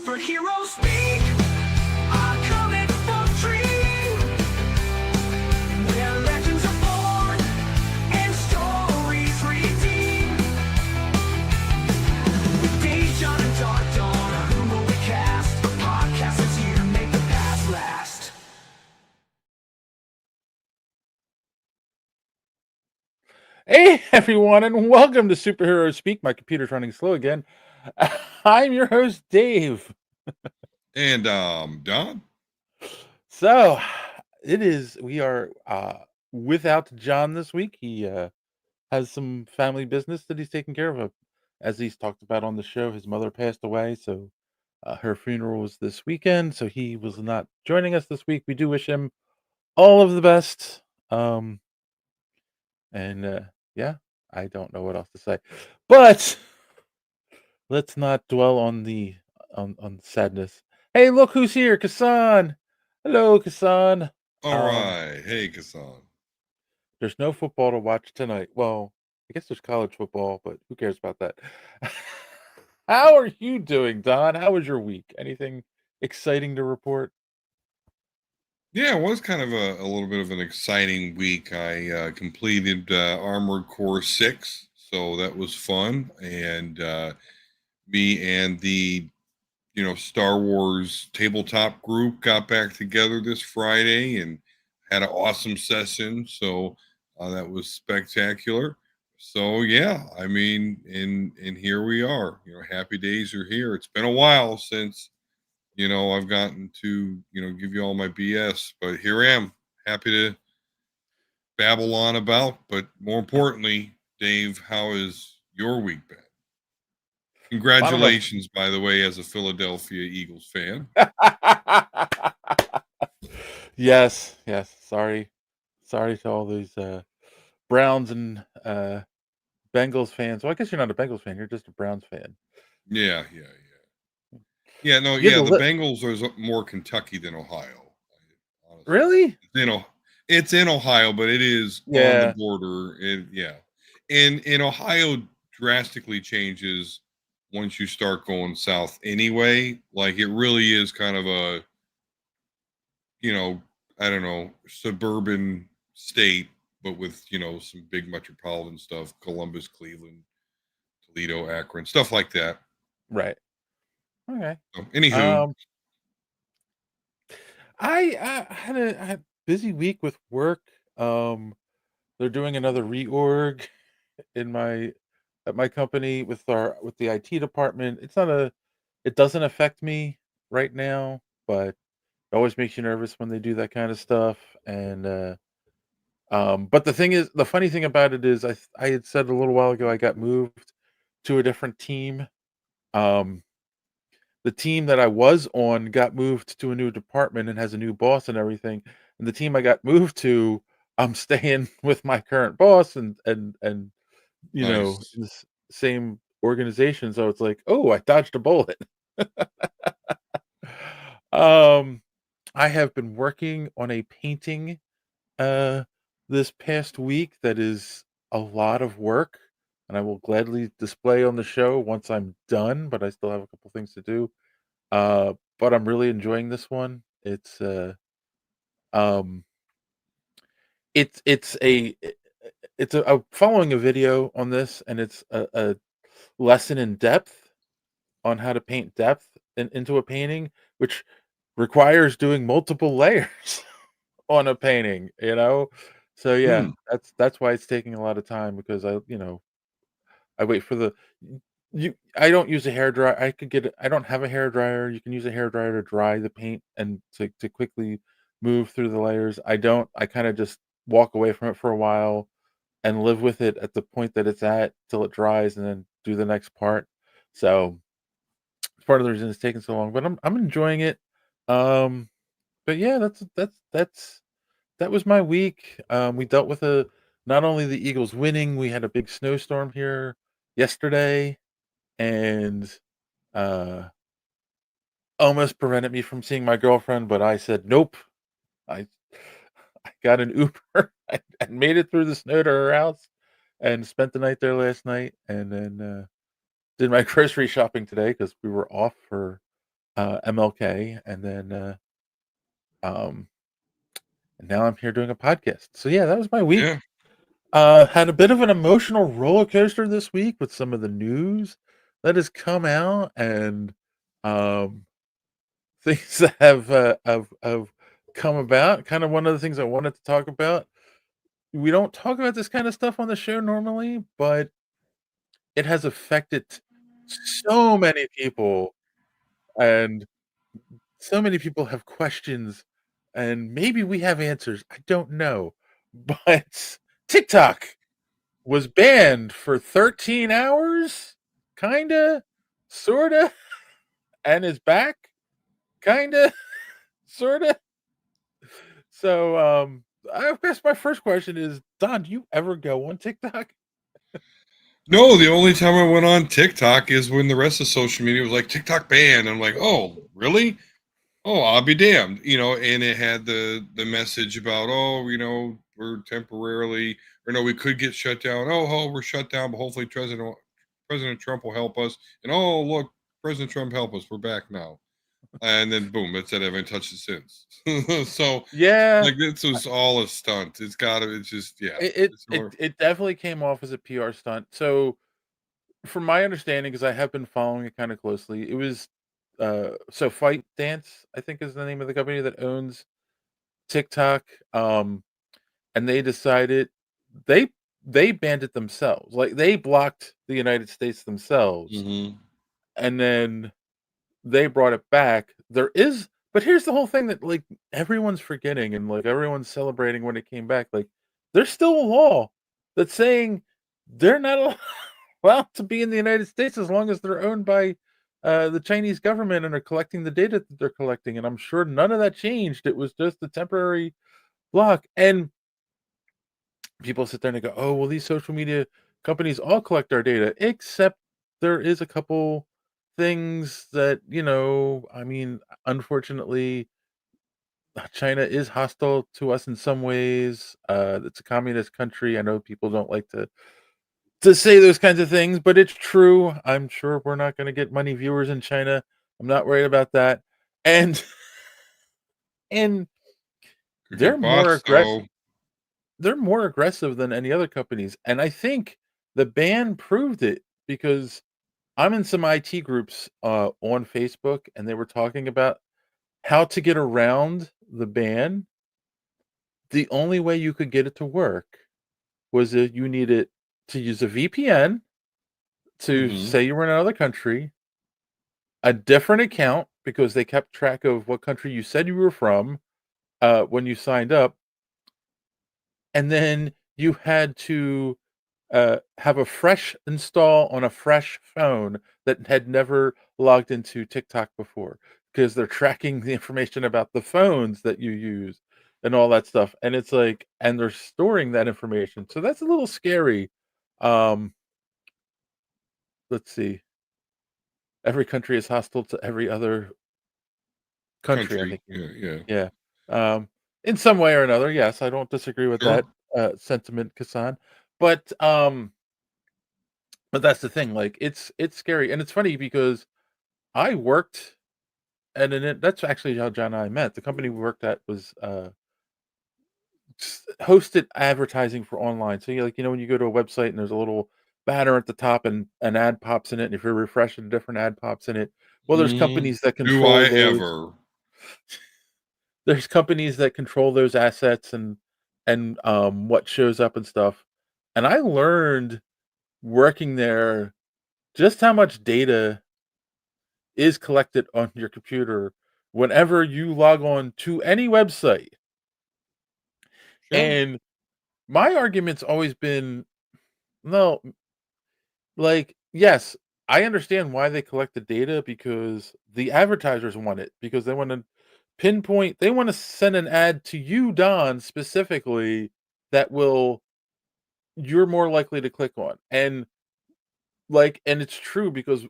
Superheroes speak a comic book dream, where legends are born and stories redeem. With Dave, John, and Dark Dawn, who will we cast? A podcast that's here to make the past last. Hey everyone, and welcome to Superhero Speak. My computer's running slow again. I'm your host, Dave. And Don? So we are without John this week. He has some family business that he's taking care of. As he's talked about on the show, his mother passed away, so her funeral was this weekend, so he was not joining us this week. We do wish him all of the best. And yeah, I don't know what else to say. But let's not dwell on the on sadness. Hey, look who's here, Kasan. Hello, Kasan. All right. Hey, Kassan. There's no football to watch tonight. Well, I guess there's college football, but who cares about that? How are you doing, Don? How was your week? Anything exciting to report? Yeah, it was kind of a little bit of an exciting week. I completed Armored Core 6, so that was fun. And me and the Star Wars tabletop group got back together this Friday and had an awesome session. So that was spectacular. So yeah, I mean, and here we are. Happy days are here. It's been a while since I've gotten to give you all my BS, but here I am, happy to babble on about. But more importantly, Dave, how has your week been? Congratulations, by the way, as a Philadelphia Eagles fan. Yes. Sorry to all these Browns and Bengals fans. Well, I guess you're not a Bengals fan. You're just a Browns fan. Yeah. No, You had yeah. to The Bengals are more Kentucky than Ohio. Honestly, Really? it's in Ohio, but it is on the Yeah. border. Yeah, and in Ohio drastically changes once you start going south. Anyway, like it really is kind of a I don't know, suburban state, but with some big metropolitan stuff: Columbus, Cleveland, Toledo, Akron, stuff like that. Right. Okay. So, anywho, Um, I had a busy week with work. They're doing another reorg in my at my company with the IT department. It doesn't affect me right now, but it always makes you nervous when they do that kind of stuff. And but the funny thing about it is, I had said a little while ago I got moved to a different team. Um, the team that I was on got moved to a new department and has a new boss and everything. And the team I got moved to, I'm staying with my current boss and nice. this same organization. So it's like, oh, I dodged a bullet. um, I have been working on a painting uh this past week that is a lot of work, and I will gladly display on the show once I'm done, but I still have a couple things to do. But I'm really enjoying this one. Um, I'm following a video on this, and it's a lesson in depth on how to paint depth into a painting, which requires doing multiple layers on a painting. So yeah, Hmm. that's why it's taking a lot of time, because I wait for the you I don't use a hair dryer. I don't have a hair dryer. You can use a hair dryer to dry the paint and to quickly move through the layers. I don't. I kind of just walk away from it for a while and live with it at the point that it's at till it dries, and then do the next part. So it's part of the reason it's taking so long, but I'm enjoying it. Um, but yeah, that was my week. We dealt with not only the Eagles winning, we had a big snowstorm here yesterday, and uh, almost prevented me from seeing my girlfriend. But I said nope. I I got an Uber and made it through the snow to her house, and spent the night there last night, and then did my grocery shopping today because we were off for MLK, and then um, and now I'm here doing a podcast. So yeah, that was my week. Yeah. Had a bit of an emotional roller coaster this week with some of the news that has come out, and um, things that have come about. Kind of one of the things I wanted to talk about. We don't talk about this kind of stuff on the show normally, but it has affected so many people, and so many people have questions, and maybe we have answers. I don't know, but TikTok was banned for 13 hours, kinda, sorta, and is back, kinda, sorta. So, I guess my first question is, Don, do you ever go on TikTok? No, the only time I went on TikTok is when the rest of social media was like TikTok banned. I'm like, oh, really? Oh, I'll be damned. And it had the message about, oh, we're temporarily, or no, we could get shut down. Oh, we're shut down, but hopefully President Trump will help us. And oh, look, President Trump help us. We're back now. And then boom, that's it. I haven't touched it since. So Yeah, like this was all a stunt. It's just yeah. it it It's it more it definitely came off as a PR stunt. So, from my understanding, because I have been following it kinda closely, it was, so Fight Dance, I think is the name of the company that owns TikTok, and they decided they they banned it themselves, like, they blocked the United States themselves, hmm and then they brought it back. But here's the whole thing that, like, everyone's forgetting and, like, everyone's celebrating when it came back, like, there's still a law that's saying they're not allowed to be in the United States as long as they're owned by, the Chinese government and are collecting the data that they're collecting, and I'm sure none of that changed. It was just a temporary block, and people sit there and they go, "Oh, well, these social media companies all collect our data," except there is a couple things that, I mean, unfortunately, China is hostile to us in some ways. It's a communist country. I know people don't like to say those kinds of things, but it's true. I'm sure we're not going to get money viewers in China. I'm not worried about that. And and could they're get more bots aggressive. though. They're more aggressive than any other companies, and I think the ban proved it because I'm in some IT groups, on Facebook, and they were talking about how to get around the ban. The only way you could get it to work was if you needed to use a VPN to hmm say you were in another country, a different account because they kept track of what country you said you were from, when you signed up, and then you had to have a fresh install on a fresh phone that had never logged into TikTok before because they're tracking the information about the phones that you use and all that stuff. And it's like, and they're storing that information. So that's a little scary. Um, let's see. Every country is hostile to every other country, I Country. think. Yeah, yeah. Yeah. Um, in some way or another. Yes, I don't disagree with Sure. that sentiment, Kassan. But um, but that's the thing. Like, it's scary, and it's funny because I worked at that's actually how John and I met. The company we worked at was, hosted advertising for online. So, you like, when you go to a website and there's a little banner at the top and an ad pops in it, and if you're refreshing, a different ad pops in it. Well, Mhm. Do I ever? there's companies that control those assets and what shows up and stuff. And I learned working there just how much data is collected on your computer whenever you log on to any website. Sure. And my argument's always been, no, like, yes, I understand why they collect the data because the advertisers want it because they want to they want to send an ad to you, Don, specifically that will you're more likely to click on. And it's true because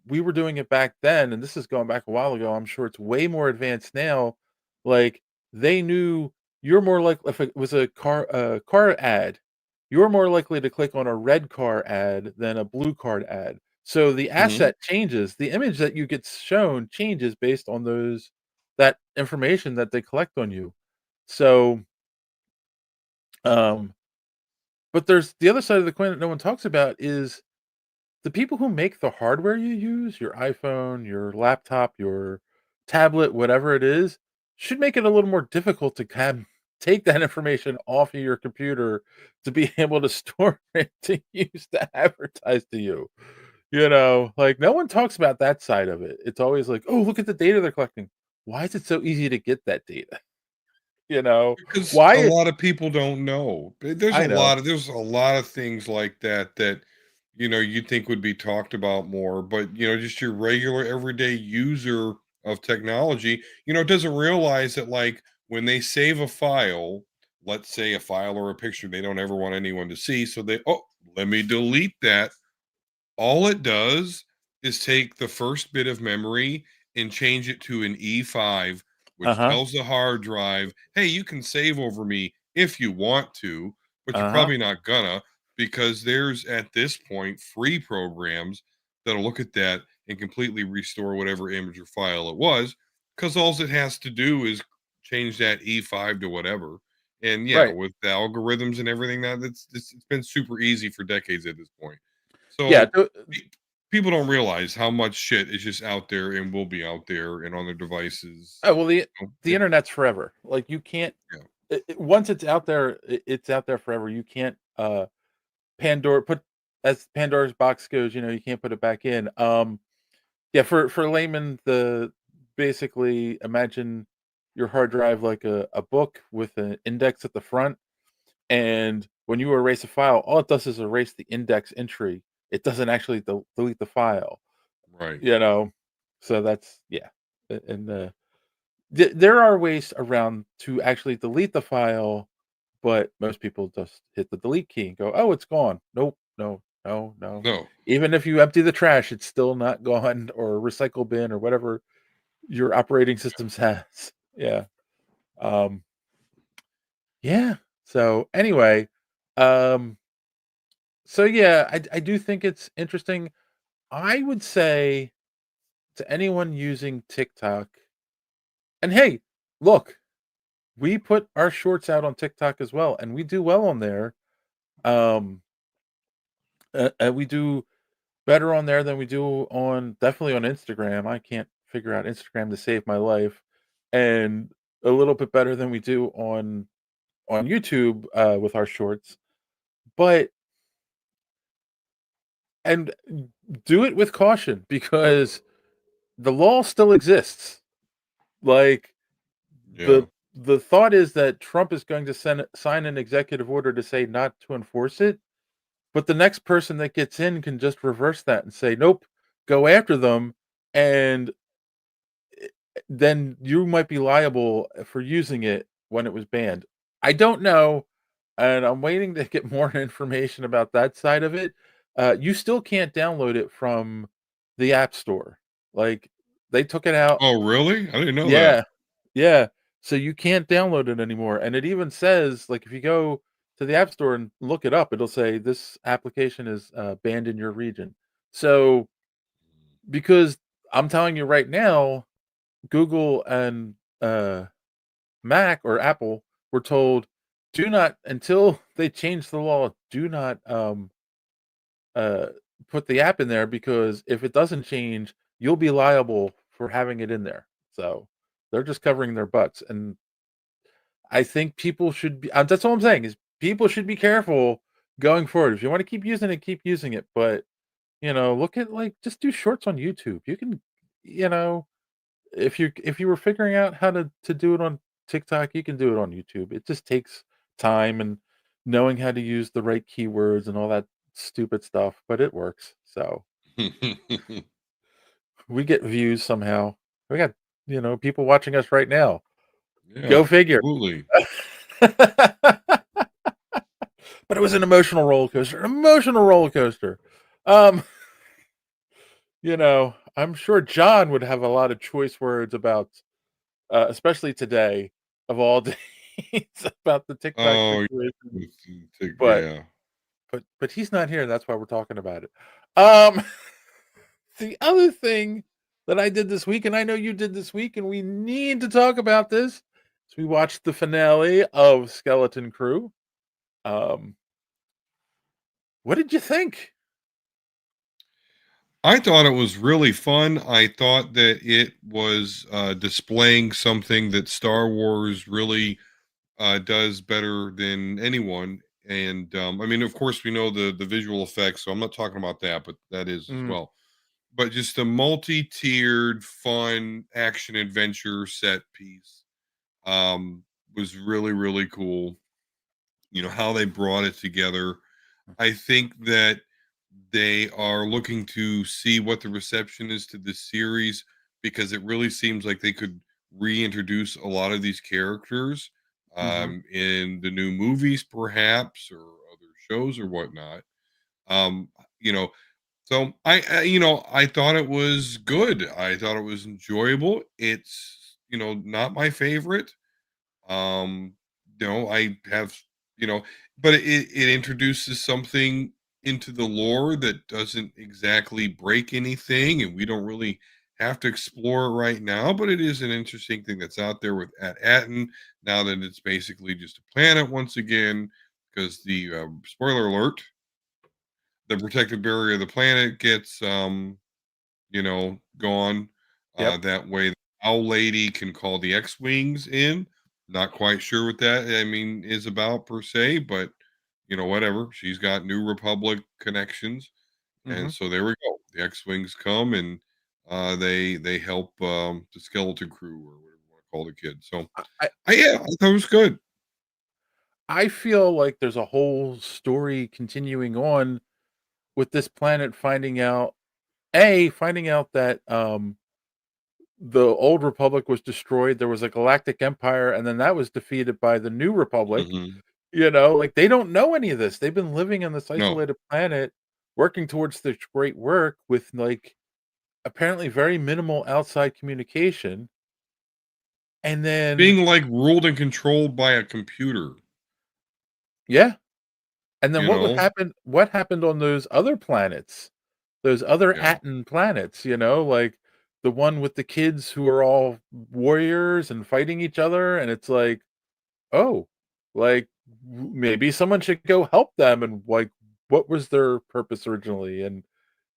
we were doing it back then, and this is going back a while ago. I'm sure it's way more advanced now. Like, they knew you're more likely if it was a car ad, you're more likely to click on a red car ad than a blue card ad So the Hmm. asset changes. The image that you get shown changes based on that information that they collect on you. So, um, but there's the other side of the coin that no one talks about is the people who make the hardware you use, your iPhone, your laptop, your tablet, whatever it is, should make it a little more difficult to take that information off of your computer to be able to store it to use to advertise to you. Like no one talks about that side of it. It's always like, oh, look at the data they're collecting. Why is it so easy to get that data? You know, Because a why? lot of people don't know. I know. There's a lot of things like that that you'd think would be talked about more, but just your regular everyday user of technology, doesn't realize that like when they save a file, let's say a file or a picture they don't ever want anyone to see, so let me delete that. All it does is take the first bit of memory and change it to an E5, Uh which huh. tells the hard drive, hey, you can save over me if you want to, but you're Uh huh. probably not gonna, because there's at this point free programs that'll look at that and completely restore whatever image or file it was, because all it has to do is change that E5 to whatever. And yeah, Right. with the algorithms and everything, it's been super easy for decades at this point. Yeah. So pe- people don't realize how much shit is just out there and will be out there and on their devices. Oh well, the Yeah, internet's forever. Like you can't yeah. once it's out there, it's out there forever. You can't Pandora put as Pandora's box goes. You can't put it back in. Yeah, for layman, the basically imagine your hard drive like a book with an index at the front, and when you erase a file, all it does is erase the index entry. It doesn't actually delete the file. Right. You know, so that's yeah, and there are ways around to actually delete the file, but most people just hit the delete key and go, "Oh, it's gone." Nope, no, no, no. No. Even if you empty the trash, it's still not gone or recycle bin or whatever your operating systems has. Yeah. Um, yeah. So anyway, um, so yeah, I do think it's interesting. I would say to anyone using TikTok, and hey, look, we put our shorts out on TikTok as well, and we do well on there. Um, we do better on there than we do on definitely on Instagram. I can't figure out Instagram to save my life, and a little bit better than we do on YouTube with our shorts. But and do it with caution because the law still exists. Like Yeah. the the thought is that Trump is going to sign an executive order to say not to enforce it. But the next person that gets in can just reverse that and say, "Nope, go after them," and then you might be liable for using it when it was banned. I don't know, and I'm waiting to get more information about that side of it. You still can't download it from the App Store. Like, they took it out. Oh, really? I didn't know that. Yeah. Yeah. So you can't download it anymore, and it even says, like, if you go to the App Store and look it up, it'll say, "This application is, banned in your region." So, because I'm telling you right now, Google and, Mac or Apple were told, "Do not until they change the law, do not, uh, put the app in there because if it doesn't change, you'll be liable for having it in there." So, they're just covering their butts, and I think people should be that's all I'm saying is people should be careful going forward. If you wanna keep using it, but, look at, like just do shorts on YouTube. You can you know, if you were figuring out how to do it on TikTok, you can do it on YouTube. It just takes time and knowing how to use the right keywords and all that stupid stuff, but it works. So, we get views somehow. We got, people watching us right now. Yeah, Go figure. absolutely. But it was an emotional roller coaster, an emotional roller coaster. Um, I'm sure John would have a lot of choice words about, especially today of all days, about the TikTok Oh, situation. But yeah. but he's not here. That's why we're talking about it. Um, the other thing that I did this week, and I know you did this week, and we need to talk about this, is we watched the finale of Skeleton Crew. Um, what did you think? I thought it was really fun. I thought that it was displaying something that Star Wars really does better than anyone. And I mean, of course, we know the visual effects, so I'm not talking about that, but that is as Mm, well. But just a multi-tiered, fun action adventure set piece was really, really cool. You know how they brought it together. I think that they are looking to see what the reception is to this series because it really seems like they could reintroduce a lot of these characters mhm. in the new movies, perhaps, or other shows or whatnot. Um, you know, so I thought it was good. I thought it was enjoyable. It's not my favorite. Um, I have, you know, but it introduces something into the lore that doesn't exactly break anything, and we don't really have to explore it right now. But it is an interesting thing that's out there with at Atten now that it's basically just a planet once again. Because the spoiler alert, the protective barrier of the planet gets gone. Yep. That way, the Owl Lady can call the X-wings in. Not quite sure what that is about per se, but whatever. She's got New Republic connections, and Mhm. so there we go. The X-wings come and they help the skeleton crew or whatever you want to call the kid. So I yeah, I thought it was good. I feel like there's a whole story continuing on with this planet finding out that, the old republic was destroyed, there was a galactic empire, and then that was defeated by the new republic, Hmm. like, they don't know any of this, they've been living on this No, isolated planet, working towards this great work with, like, apparently very minimal outside communication, and then being like ruled and controlled by a computer. yeah, and then You know, what happened on those other planets? Those other yeah, Aten planets, like, the one with the kids who are all warriors and fighting each other, and it's like, "Oh, like, maybe someone should go help them," and, like, what was their purpose originally? And,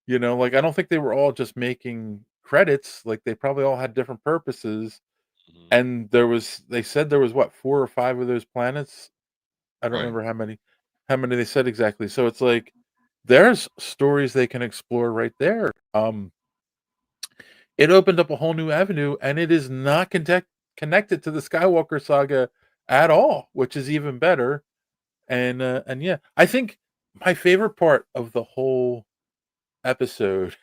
like, I don't think they were all just making credits, like, they probably all had different purposes, mhm, and they said there was, what, 4 or 5 of those planets? I don't right. remember how many they said exactly, so it's like, there's stories they can explore right there. It opened up a whole new avenue, and it is not connected to the Skywalker saga at all, which is even better, and yeah, I think my favorite part of the whole episode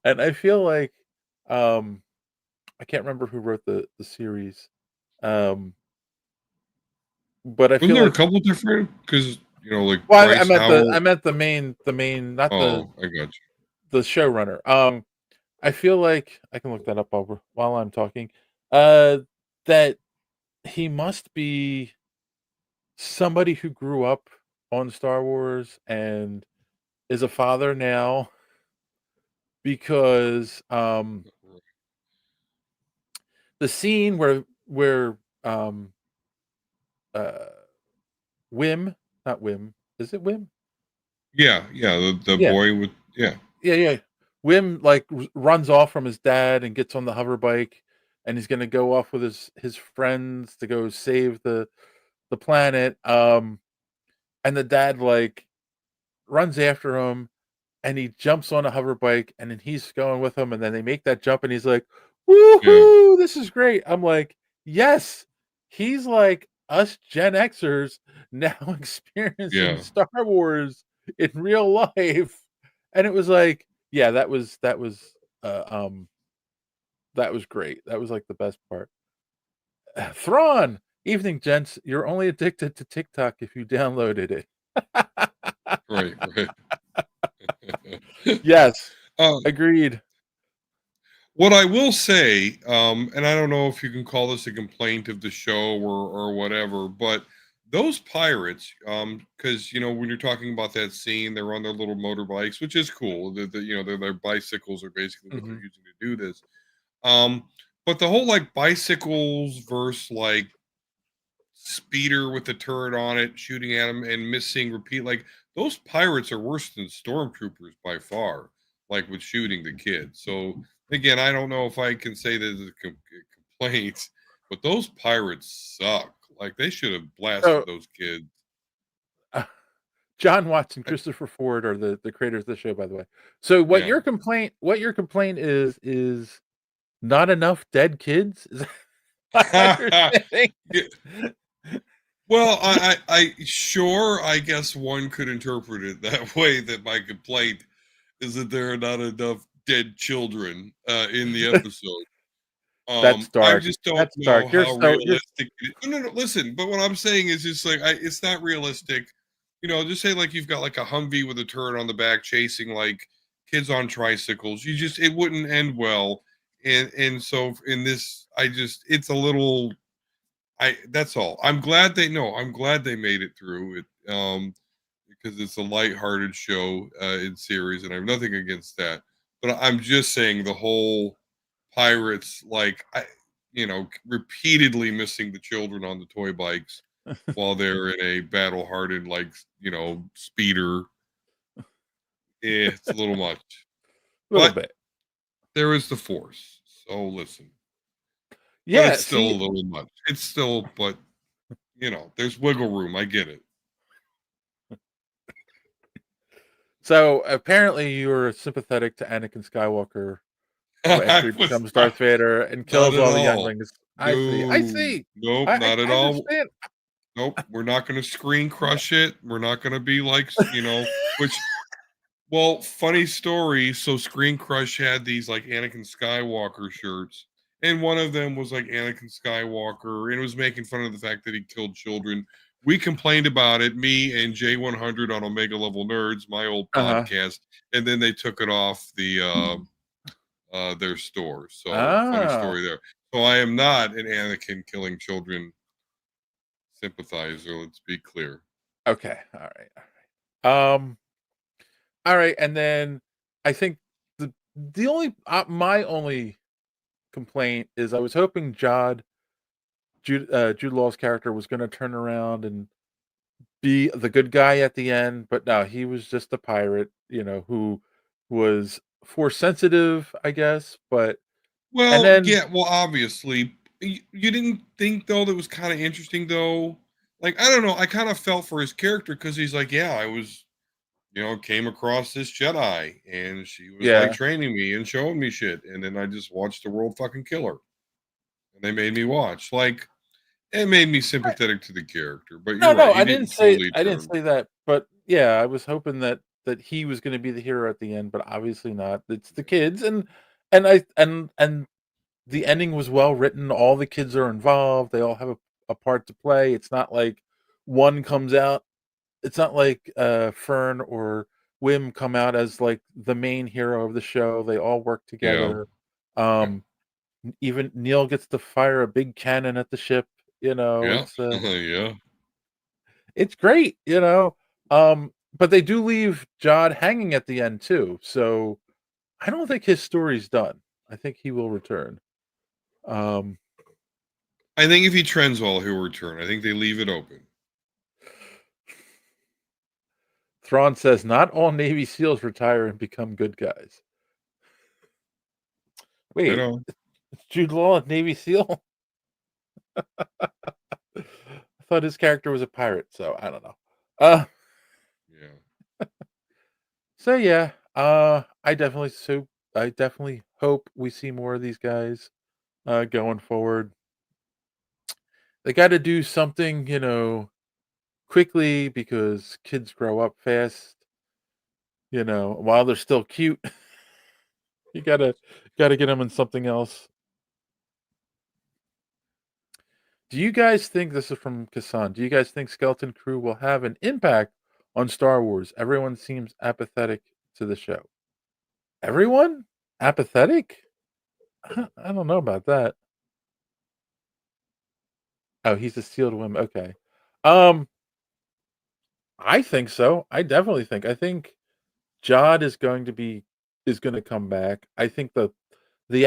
and I feel like, um, I can't remember who wrote the series, um, but I Wasn't feel there a like couple different? Because like well, I Bryce meant Howell. the main, not Oh, I got you. the showrunner, I feel like I can look that up over while I'm talking, that he must be somebody who grew up on Star Wars and is a father now because, the scene where, uh, Wim not Wim, is it Wim? Yeah, yeah. The Yeah, boy with yeah, yeah. Wim, like, r runs off from his dad and gets on the hover bike, and he's gonna go off with his friends to go save the planet, and the dad, like, runs after him, and he jumps on a hover bike, and then he's going with him, and then they make that jump, and he's like, yeah, "Woohoo, this is great." I'm like, "Yes." He's like us Gen Xers now experiencing yeah. Star Wars in real life, and it was like, yeah, uh, um, that was great. That was, like, the best part. Thrawn! "Evening, gents. You're only addicted to TikTok if you downloaded it." Right, right. Yes, uh, agreed. what I will say, and I don't know if you can call this a complaint of the show or whatever, but those pirates, because when you're talking about that scene, they're on their little motorbikes, which is cool. Their bicycles are basically what they're Mhm. using to do this. Um, but the whole like bicycles versus like speeder with the turret on it, shooting at them and missing repeat, like those pirates are worse than stormtroopers by far. Like with shooting the kids. So again, I don't know if I can say that as a complaint, but those pirates suck. Like they should have blasted So, those kids. uh, John Watts and I- Christopher Ford are the creators of the show, by the way. So yeah. what your complaint is not enough dead kids? Is that my understanding? Yeah, well, I sure, I guess one could interpret it that way. That my complaint is that there are not enough dead children in the episode. That's I dark. just don't That's know dark. how realistic. No, no, no. Listen, but what I'm saying is just like it's not realistic. Just say like you've got like a Humvee with a turret on the back chasing like kids on tricycles. It wouldn't end well. And so in this, it's a little. That's all. I'm glad they made it through it. Because it's a lighthearted show in series, and I have nothing against that. But I'm just saying the whole pirates, like repeatedly missing the children on the toy bikes while they're in a battle-hardened, like speeder. It's a little much, A little but bit. there is the force. So listen, but Yeah, it's still a see, little much. It's still, but there's wiggle room. I get it. so apparently you were sympathetic to Anakin Skywalker I after he was becomes Darth Vader and not kills at all the all. younglings. I see. I No, see. nope, not at I all. understand. Nope, we're not going to screen crush it. We're not going to be like, which, well, funny story. So Screen Crush had these like Anakin Skywalker shirts, and one of them was like Anakin Skywalker, and it was making fun of the fact that he killed children. We complained about it, me and J100 on Omega Level Nerds, my old Uh-huh. podcast, and then they took it off their store. So funny Oh, story there. So I am not an Anakin killing children sympathizer. Let's be clear. okay. All right. Um, all right. And then I think the only my only complaint is I was hoping Jude Law's character was going to turn around and be the good guy at the end, but no, he was just a pirate, who was force sensitive, I guess. But and Well, then yeah, well, obviously, you didn't think though that was kind of interesting though. Like I don't know, I kind of felt for his character because he's like, yeah, I was, came across this Jedi and she was like yeah, training me and showing me shit, and then I just watched the world fucking kill her, and they made me watch. Like it made me I, sympathetic to the character, but no, you're no, right, he didn't totally I didn't turn. say that, but yeah, I was hoping that he was going to be the hero at the end, but obviously not. It's the kids, and the ending was well written. All the kids are involved. They all have a part to play. It's not like one comes out. It's not like Fern or Wim come out as like the main hero of the show. They all work Yeah, together. yeah, Um, Even Neil gets to fire a big cannon at the ship. yeah, yeah. It's great. But they do leave Jod hanging at the end too. So I don't think his story's done. I think he will return. Um, I think if he trends well, he'll return. I think they leave it open. Thrawn says not all Navy SEALs retire and become good guys. Right Wait, on. it's Jude Law a Navy SEAL? I thought his character was a pirate, so I don't know. Uh, Yeah. so yeah, I definitely hope we see more of these guys going forward. They got to do something, quickly because kids grow up fast. While they're still cute, you gotta get them in something else. Do you guys think this is from Kassan? Do you guys think Skeleton Crew will have an impact on Star Wars? Everyone seems apathetic to the show. Everyone? Apathetic? I don't know about that. Oh, he's a sealed woman. Okay. Um, I think so. I definitely think. I think Jod is going to come back. I think the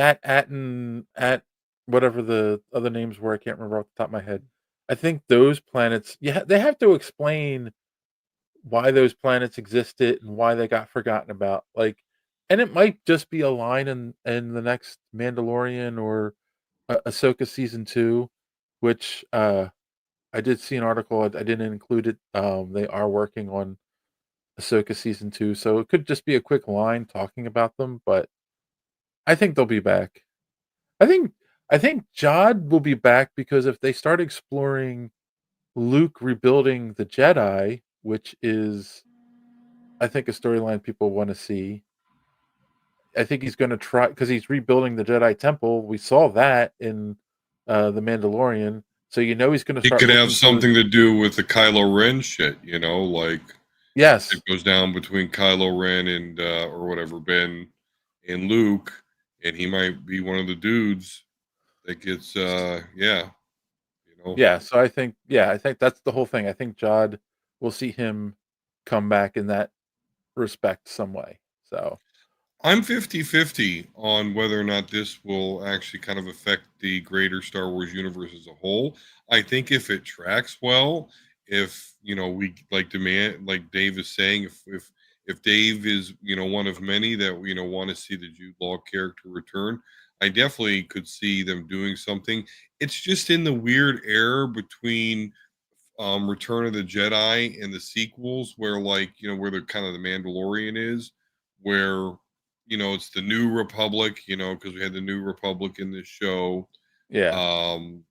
at whatever the other names were, I can't remember off the top of my head. I think those planets, yeah, they have to explain why those planets existed and why they got forgotten about. Like, and it might just be a line in the next Mandalorian or Ahsoka season 2, which I did see an article. I didn't include it. They are working on Ahsoka season 2, so it could just be a quick line talking about them. But I think they'll be back. I think I think Jod will be back because if they start exploring Luke rebuilding the Jedi, which is I think a storyline people want to see. I think he's going to try because he's rebuilding the Jedi Temple. We saw that in the Mandalorian, so he's going to It start could have looking for the something to do with the Kylo Ren shit, like it yes, goes down between Kylo Ren and or whatever Ben and Luke, and he might be one of the dudes that gets yeah, you know. yeah. So I think that's the whole thing. I think Jod will see him come back in that respect some way. So I'm 50-50 on whether or not this will actually kind of affect the greater Star Wars universe as a whole. I think if it tracks well, if we like demand, like Dave is saying, if Dave is one of many that want to see the Jude Law character return, I definitely could see them doing something. It's just in the weird era between Return of the Jedi and the sequels, where where the kind of the Mandalorian is, where it's the New Republic, because we had the New Republic in this show, yeah, um,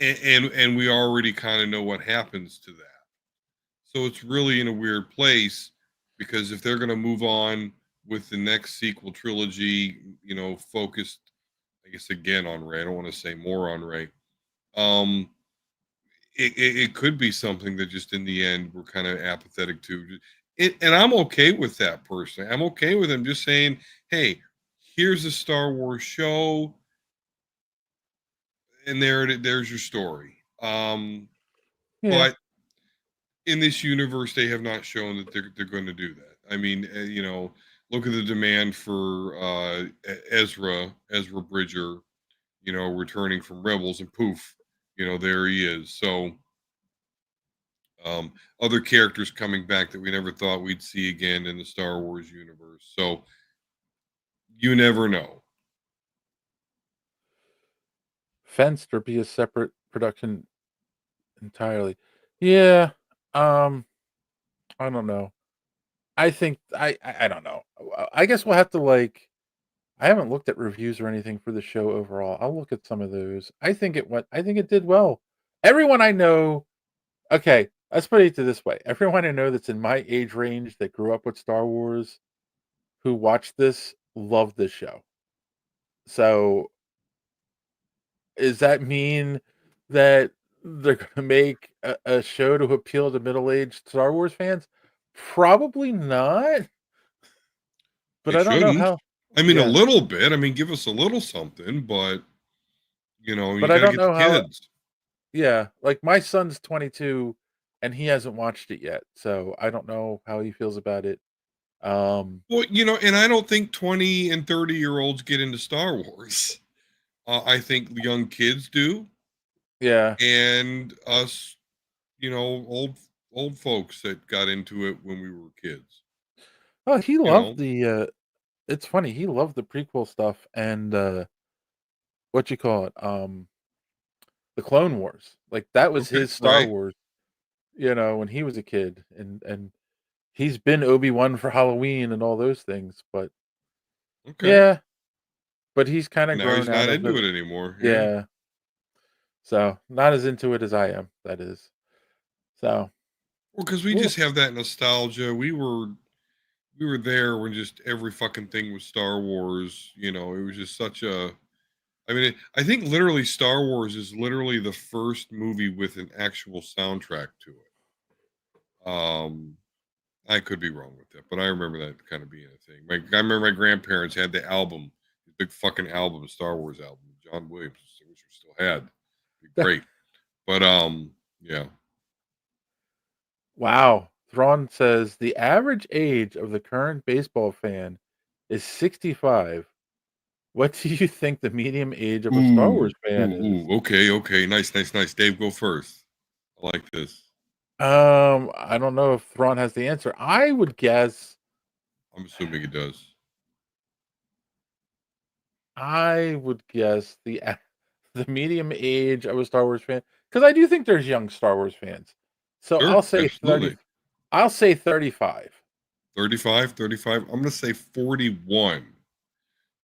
and we already kind of know what happens to that. So it's really in a weird place because if they're going to move on with the next sequel trilogy, focused, I guess again on Ray. I don't want to say more on Ray. Um, it could be something that just in the end we're kind of apathetic to it, and I'm okay with that personally. I'm okay with them just saying, hey, here's a Star Wars show, and there's your story. yeah. But in this universe they have not shown that they're going to do that. I mean, look at the demand for Ezra Bridger, returning from Rebels, and poof, there he is. So um, other characters coming back that we never thought we'd see again in the Star Wars universe. So you never know. Fenced or be a separate production entirely. Yeah. Um. I don't know. I think I don't know. I guess we'll have to like. I haven't looked at reviews or anything for the show overall. I'll look at some of those. I think it went. I think it did well. Everyone I know. Okay, let's put it this way. Everyone I know that's in my age range that grew up with Star Wars, who watched this, loved this show. So does that mean that they're gonna make a show to appeal to middle-aged Star Wars fans? Probably not, but They I don't know shouldn't. how. I mean, a Yeah, little bit. I mean, give us a little something, but you but I got to don't get the know how. kids. Yeah, like my son's 22 and he hasn't watched it yet, so I don't know how he feels about it. Um, Well, and I don't think 20 and 30-year-olds get into Star Wars. I think the young kids do, yeah. and us, old folks that got into it when we were kids. Oh, he You loved know, the. It's funny. He loved the prequel stuff and what you call it, the Clone Wars. Like that was okay, his Star right, Wars. When he was a kid, and he's been Obi-Wan for Halloween and all those things, but okay. yeah, but he's kinda And now he's grown out not of into it. it anymore. Yeah. Yeah, so, not as into it as I am, that is. So, Well, because we we'll just have that nostalgia. We were there when just every fucking thing was Star Wars. It was just such a. I mean, I think literally Star Wars is literally the first movie with an actual soundtrack to it. Um, I could be wrong with that, but I remember that kind of being a thing. I remember my grandparents had the album, the big fucking album, Star Wars album, John Williams, which we still had. Be great, but yeah. Wow. Thrawn says the average age of the current baseball fan is 65. What do you think the medium age of a Star Ooh, Wars fan is? Okay, okay. Nice, nice, nice. Dave, go first. I like this. I don't know if Thrawn has the answer. I would guess I'm assuming it does. the the medium age of a Star Wars fan, because I do think there's young Star Wars fans. So Sure, absolutely. I'll say 35. 35, 35. I'm going to say 41.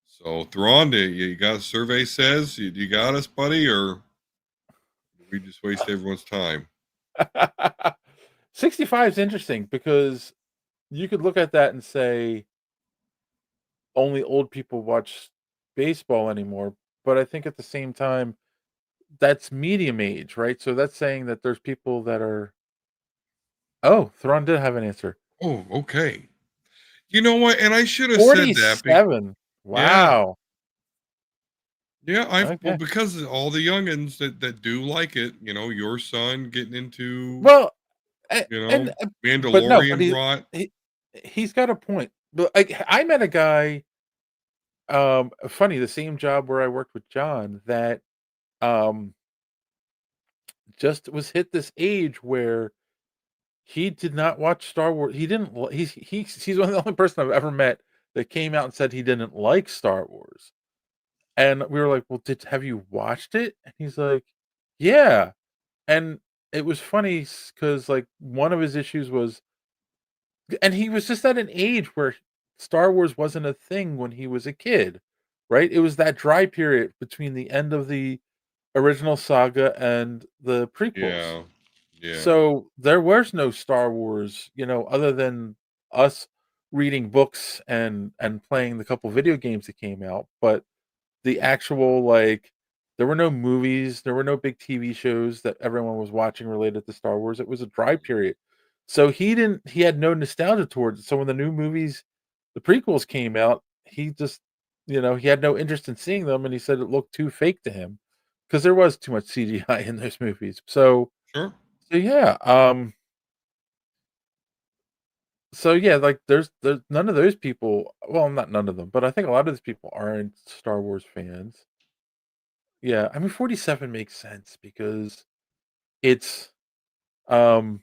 So, Thrawn, you got a survey says you got us, buddy, or did we just waste everyone's time? 65 is interesting because you could look at that and say only old people watch baseball anymore, but I think at the same time that's medium age, right? So that's saying that there's people that are. Oh, Thrawn did have an answer. Oh, okay. You know what? And I should have said that. 47. Yeah, Wow. yeah. Well, Okay. because of all the youngins that do like it. Your son getting into Well, a you and know but no, but Mandalorian rot. he's got a point. But, like, I met a guy, funny, the same job where I worked with John that, um, just was hit this age where he did not watch Star Wars. He didn't li he's one of the only person I've ever met that came out and said he didn't like Star Wars. And we were like, "Well, did have you watched it?" And he's like, "Yeah." And it was funny because, like, one of his issues was and he was just at an age where Star Wars wasn't a thing when he was a kid, right? It was that dry period between the end of the original saga and the prequels. Yeah, yeah. So, there was no Star Wars, other than us reading books and playing the couple video games that came out, but the actual, like, there were no movies, there were no big TV shows that everyone was watching related to Star Wars. It was a dry period. So he had no nostalgia towards it. So when the new movies, the prequels came out, he just, he had no interest in seeing them, and he said it looked too fake to him because there was too much CGI in those movies. Sure. So yeah, so yeah, like there's none of those people, well, not none of them, but I think a lot of those people aren't Star Wars fans. Yeah, I mean, 47 makes sense because it's, um,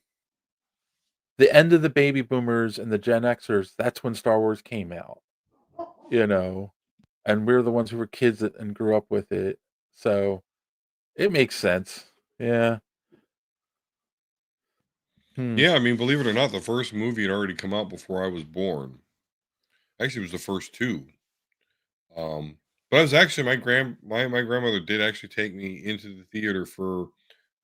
the end of the baby boomers and the Gen Xers, that's when Star Wars came out, you know, and we're the ones who were kids and grew up with it, so it makes sense. Yeah. Hmm. Yeah, I mean, believe it or not, the first movie had already come out before I was born. Actually, it was the first two. But I was actually my grandmother did actually take me into the theater for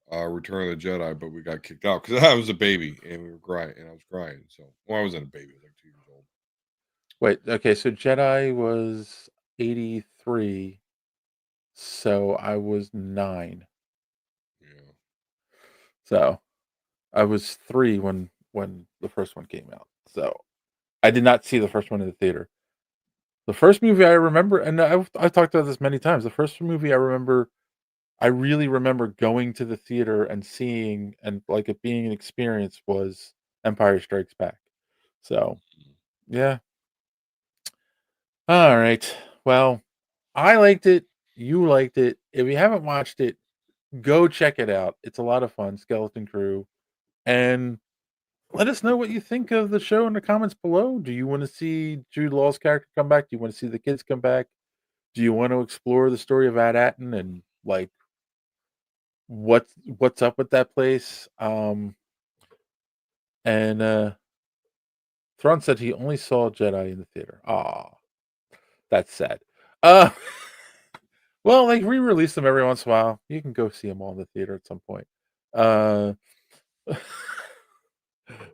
Return of the Jedi, but we got kicked out because I was a baby and we were crying, and I was crying. So, well, I wasn't a baby; I was like 2 years old. Wait, okay, so Jedi was 83, so I was 9. Yeah, So, I was 3 when the first one came out, so I did not see the first one in the theater. The first movie I remember, and I've talked about this many times. The first movie I really remember going to the theater and seeing and like it being an experience was Empire Strikes Back. So yeah. All right. Well, I liked it. You liked it. If you haven't watched it, go check it out. It's a lot of fun. Skeleton Crew, and let us know what you think of the show in the comments below. Do you want to see Jude Law's character come back? Do you want to see the kids come back? Do you want to explore the story of Ad Atten and like what's up with that place? And Thrawn said he only saw Jedi in the theater. Ah, that's sad. Uh, well, they re-release them every once in a while. You can go see them all in the theater at some point. Uh,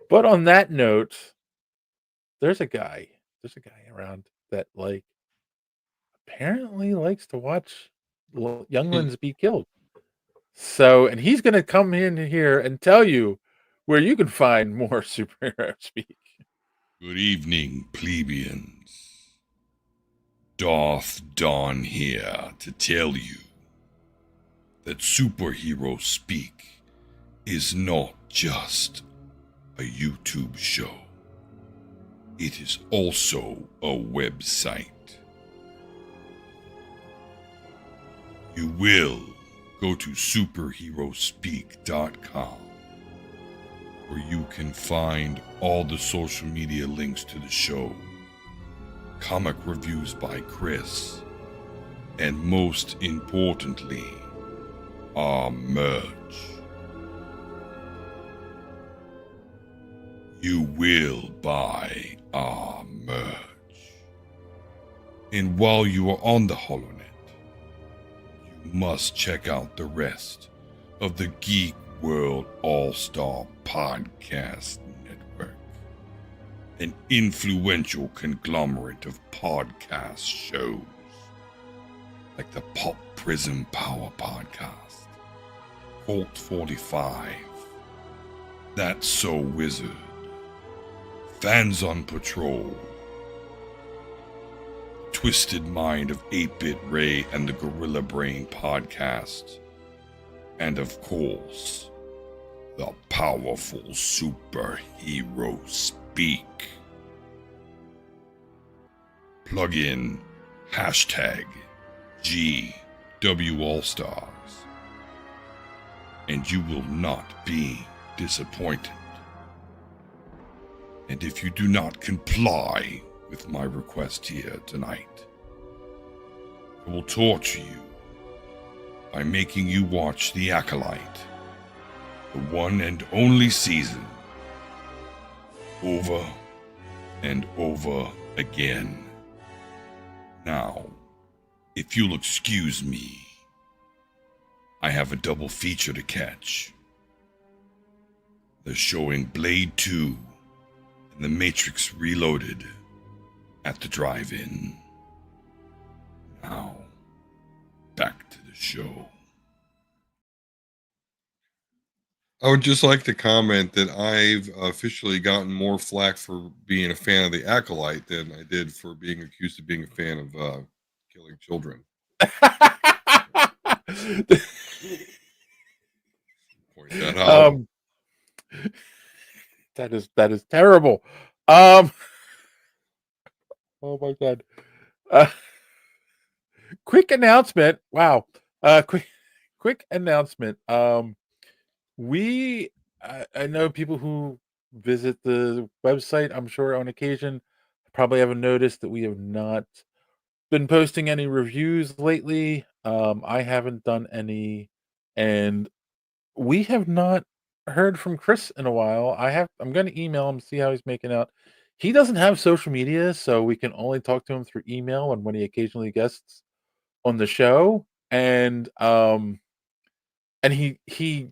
but on that note, there's a guy. There's a guy around that like apparently likes to watch younglings be killed. So, and he's going to come in here and tell you where you can find more superhero speak. Good evening, plebeians. Darth Dawn here to tell you that superhero speak is not just a YouTube show. It is also a website. You will go to superheroespeak.com, where you can find all the social media links to the show, comic reviews by Chris, and most importantly, our merch. You will buy our merch. And while you are on the HoloNet, you must check out the rest of the Geek World All-Star Podcast Network, an influential conglomerate of podcast shows like the Pop Prism Power Podcast, Vault 45, That's So Wizard, Fans on Patrol, Twisted Mind of 8-Bit Ray and the Gorilla Brain podcast, and of course, the powerful Superhero Speak. Plug in hashtag GW All-Stars, and you will not be disappointed. And if you do not comply with my request here tonight, I will torture you by making you watch The Acolyte, the one and only season, over and over again. Now, if you'll excuse me, I have a double feature to catch. They're showing Blade 2 and The Matrix Reloaded at the drive-in. Now, back to the show. I would just like to comment that I've officially gotten more flack for being a fan of The Acolyte than I did for being accused of being a fan of killing children. Point that out. That is terrible. Oh my God. Quick announcement. Wow. Quick announcement. I know people who visit the website, I'm sure on occasion, probably haven't noticed that we have not been posting any reviews lately. I haven't done any, and we have not heard from Chris in a while. I'm going to email him, see how he's making out. He doesn't have social media, so we can only talk to him through email and when he occasionally guests on the show. And he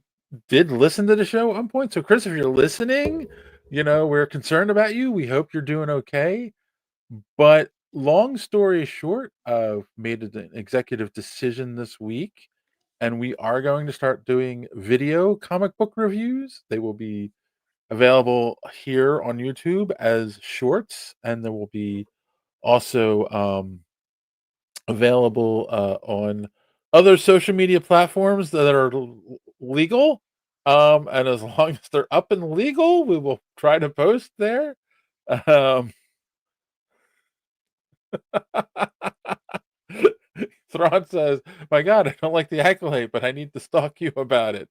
did listen to the show at one point. So Chris, if you're listening, we're concerned about you. We hope you're doing okay. But long story short, made an executive decision this week, and we are going to start doing video comic book reviews. They will be available here on YouTube as shorts, and there will be also available on other social media platforms that are legal. And as long as they're up and legal, we will try to post there. Thrawn says, "My God, I don't like the Acolyte, but I need to stalk you about it."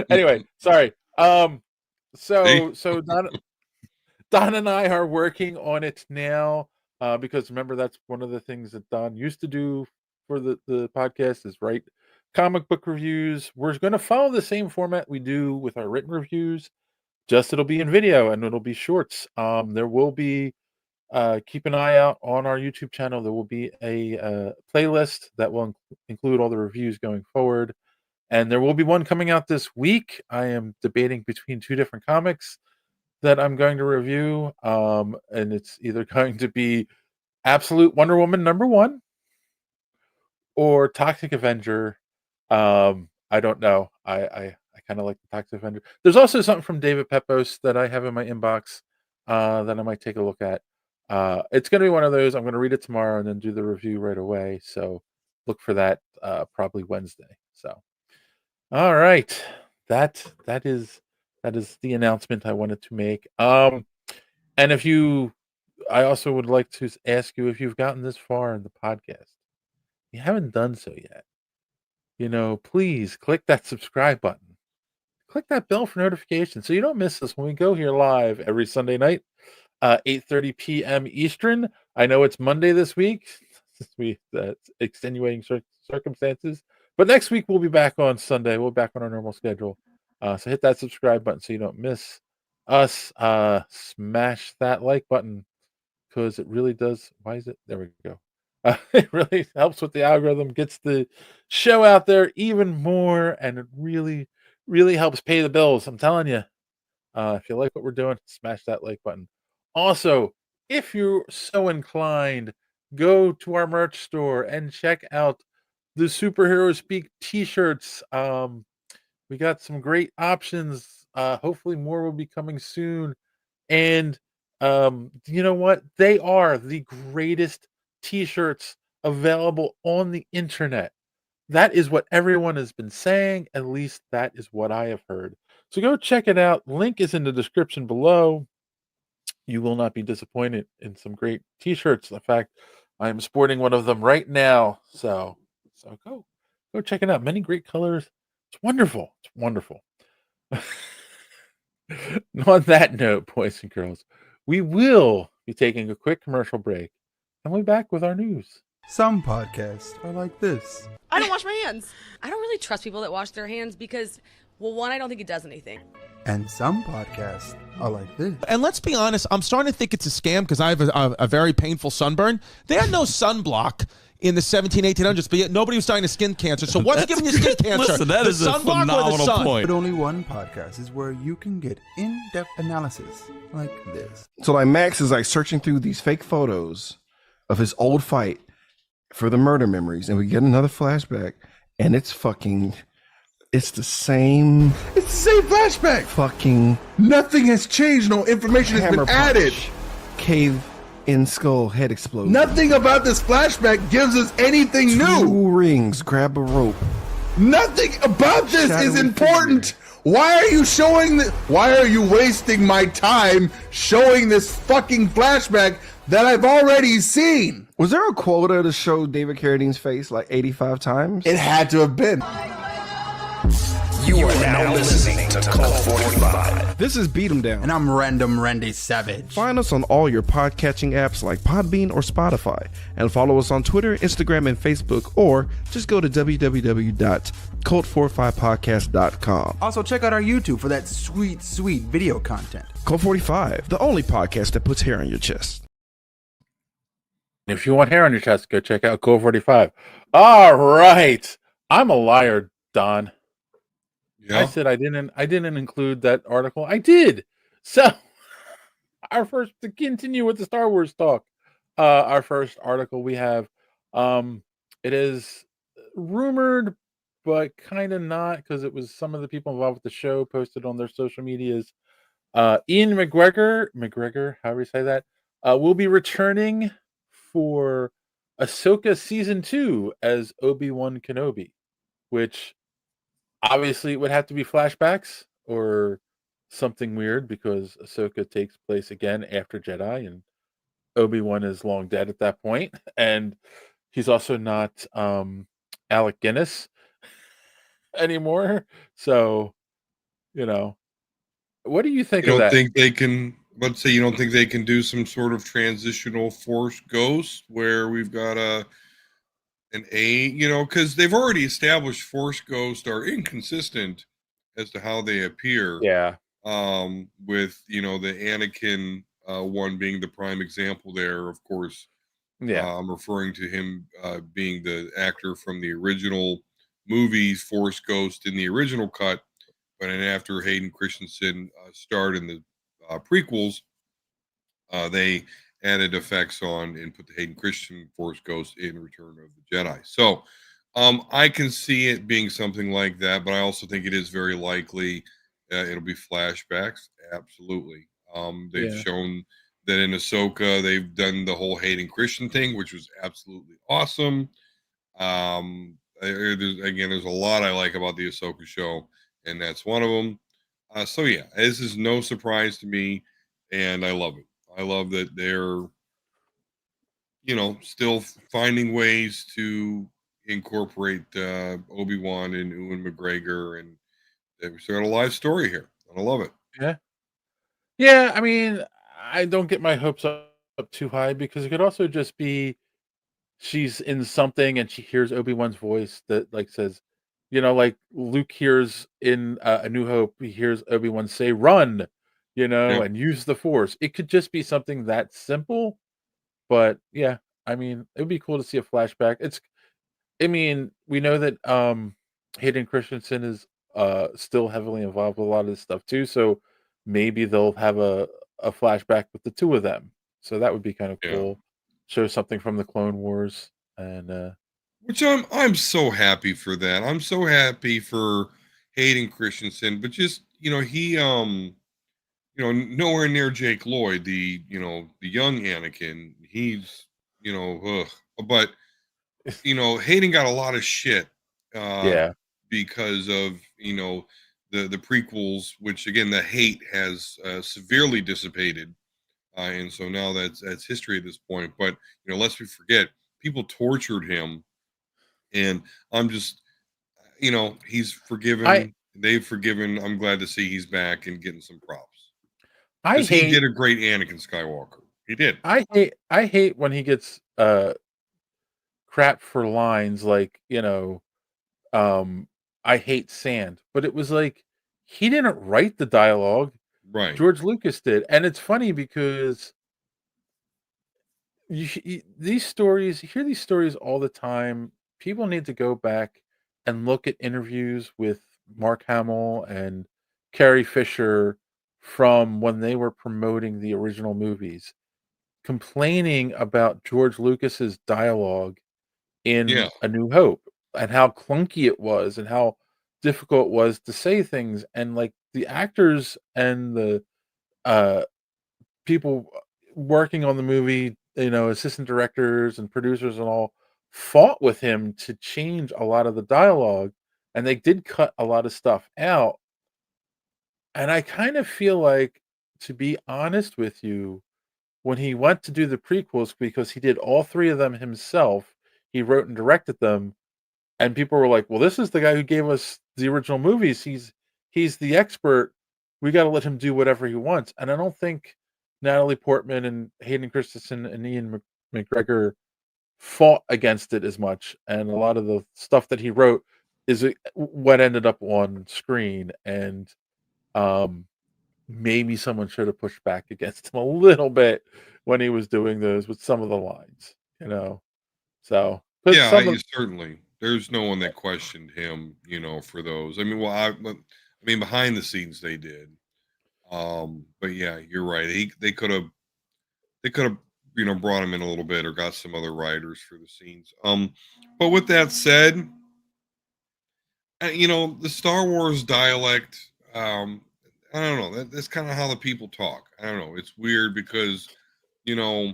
Anyway, sorry. So Don and I are working on it now, because remember, that's one of the things that Don used to do for the podcast is write comic book reviews. We're going to follow the same format we do with our written reviews, just it'll be in video and it'll be shorts. There will be keep an eye out on our YouTube channel. There will be a playlist that will include all the reviews going forward. And there will be one coming out this week. I am debating between two different comics that I'm going to review. And it's either going to be Absolute Wonder Woman #1 or Toxic Avenger. I don't know. I kind of like the Toxic Avenger. There's also something from David Pepos that I have in my inbox that I might take a look at. It's going to be one of those. I'm going to read it tomorrow and then do the review right away. So look for that probably Wednesday. So, all right, that is That is the announcement I wanted to make. And I also would like to ask you if you've gotten this far in the podcast, you haven't done so yet. Please click that subscribe button. Click that bell for notifications so you don't miss us when we go here live every Sunday night, 8:30 p.m. Eastern. I know it's Monday this week, extenuating circumstances, but next week we'll be back on Sunday. We'll be back on our normal schedule. So hit that subscribe button so you don't miss us. Smash that like button because it really does. Why is it? There we go. It really helps with the algorithm, gets the show out there even more, and it really, really helps pay the bills. I'm telling you. If you like what we're doing, smash that like button. Also, if you're so inclined, go to our merch store and check out the Superhero Speak t-shirts. We got some great options. Hopefully more will be coming soon. And you know what? They are the greatest t-shirts available on the internet. That is what everyone has been saying. At least that is what I have heard. So go check it out. Link is in the description below. You will not be disappointed in some great t-shirts. In fact, I am sporting one of them right now. So go check it out. Many great colors. It's wonderful. It's wonderful. On that note, boys and girls, we will be taking a quick commercial break and we'll be back with our news. Some podcasts are like this. I don't wash my hands. I don't really trust people that wash their hands because, well, one, I don't think it does anything. And some podcasts are like this. And let's be honest, I'm starting to think it's a scam because I have a very painful sunburn. They had no sunblock in the 1800s, but yet nobody was dying of skin cancer. So what's giving you skin cancer? Listen, that is a phenomenal point. But only one podcast is where you can get in-depth analysis like this. So like Max is like searching through these fake photos of his old fight for the murder memories, and we get another flashback, and it's the same. It's the same flashback. Fucking Nothing has changed. No information has hammer been added. punch, cave in skull, head explosion. Nothing about this flashback gives us anything new. 2 rings, grab a rope. Nothing about this Shadowy is important. figure. Why are you showing why are you wasting my time showing this fucking flashback that I've already seen? Was there a quota to show David Carradine's face like 85 times? It had to have been. You are now listening to Cult 45. This is Beat 'em Down. And I'm Random Randy Savage. Find us on all your podcatching apps like Podbean or Spotify, and follow us on Twitter, Instagram, and Facebook, or just go to www.cult45podcast.com. Also, check out our YouTube for that sweet, sweet video content. Cult 45, the only podcast that puts hair on your chest. If you want hair on your chest, go check out Code 45. All right. I'm a liar, Don. Yeah. I said I didn't include that article. I did. So to continue with the Star Wars talk, our first article we have, it is rumored, but kind of not, because it was some of the people involved with the show posted on their social medias. Ian McGregor, however you say that, will be returning for Ahsoka season 2 as Obi-Wan Kenobi, which obviously it would have to be flashbacks or something weird because Ahsoka takes place again after Jedi and Obi-Wan is long dead at that point. And he's also not Alec Guinness anymore. So, what do you think You of don't that? think they can? Let's say you don't think they can do some sort of transitional Force Ghost where we've got because they've already established Force Ghosts are inconsistent as to how they appear. Yeah. With the Anakin one being the prime example there, of course. Yeah. I'm referring to him being the actor from the original movie Force Ghost in the original cut, but then after Hayden Christensen starred in the prequels, they added effects on and put the Hayden Christensen Force Ghost in Return of the Jedi. So I can see it being something like that, but I also think it is very likely it'll be flashbacks. Absolutely. They've shown that in Ahsoka, they've done the whole Hayden Christian thing, which was absolutely awesome. There's a lot I like about the Ahsoka show, and that's one of them. So yeah, this is no surprise to me, and I love it. I love that they're still finding ways to incorporate Obi-Wan and Ewan McGregor, and they've still got a live story here, and I love it. Yeah. Yeah, I mean, I don't get my hopes up too high because it could also just be she's in something and she hears Obi-Wan's voice that, like, says, like Luke hears in, A New Hope, he hears Obi-Wan say, "Run," Yeah, and use the Force. It could just be something that simple, but yeah, I mean, it would be cool to see a flashback. I mean, we know that, Hayden Christensen is, still heavily involved with a lot of this stuff too, so maybe they'll have a flashback with the 2 of them. So that would be kinda yeah. cool. Show something from the Clone Wars and, Which I'm so happy for that. I'm so happy for Hayden Christensen, but just he nowhere near Jake Lloyd, the young Anakin. He's but Hayden got a lot of shit uh yeah. because of the prequels, which again the hate has severely dissipated, and so now that's history at this point. But lest we forget, people tortured him, and I'm just he's I forgiven. They've forgiven. I'm glad to see he's back and getting some props I because he hate did a great Anakin Skywalker. He did. I hate when he gets, crap for lines like, um, "I hate sand," but it was like, he didn't write the dialogue, Right. George Lucas did, and it's funny because these stories, you hear these stories all the time. People need to go back and look at interviews with Mark Hamill and Carrie Fisher from when they were promoting the original movies, complaining about George Lucas's dialogue Yeah. in A New Hope and how clunky it was and how difficult it was to say things, and like the actors and the uh people working on the movie, assistant directors and producers and all fought with him to change a lot of the dialogue, and they did cut a lot of stuff out. And I kind of feel like, to be honest with you, when he went to do the prequels, because he did all 3 of them himself, he wrote and directed them, and people were like, "Well, this is the guy who gave us the original movies. He's the expert. We gotta let him do whatever he wants." And I don't think Natalie Portman and Hayden Christensen and Ian McGregor fought against it as much, and a lot of the stuff that he wrote is, what ended up on screen, and, um, maybe someone should have pushed back against him a little bit when he was doing those with some of the lines, you know? So, 'cause Yeah, some of certainly. There's no one that questioned him, for those. I mean, well, behind the scenes they did. But yeah, you're right. They could have, brought him in a little bit or got some other writers for the scenes. But with that said, the Star Wars dialect, I don't know. That's kind of how the people talk. I don't know. It's weird because, you know,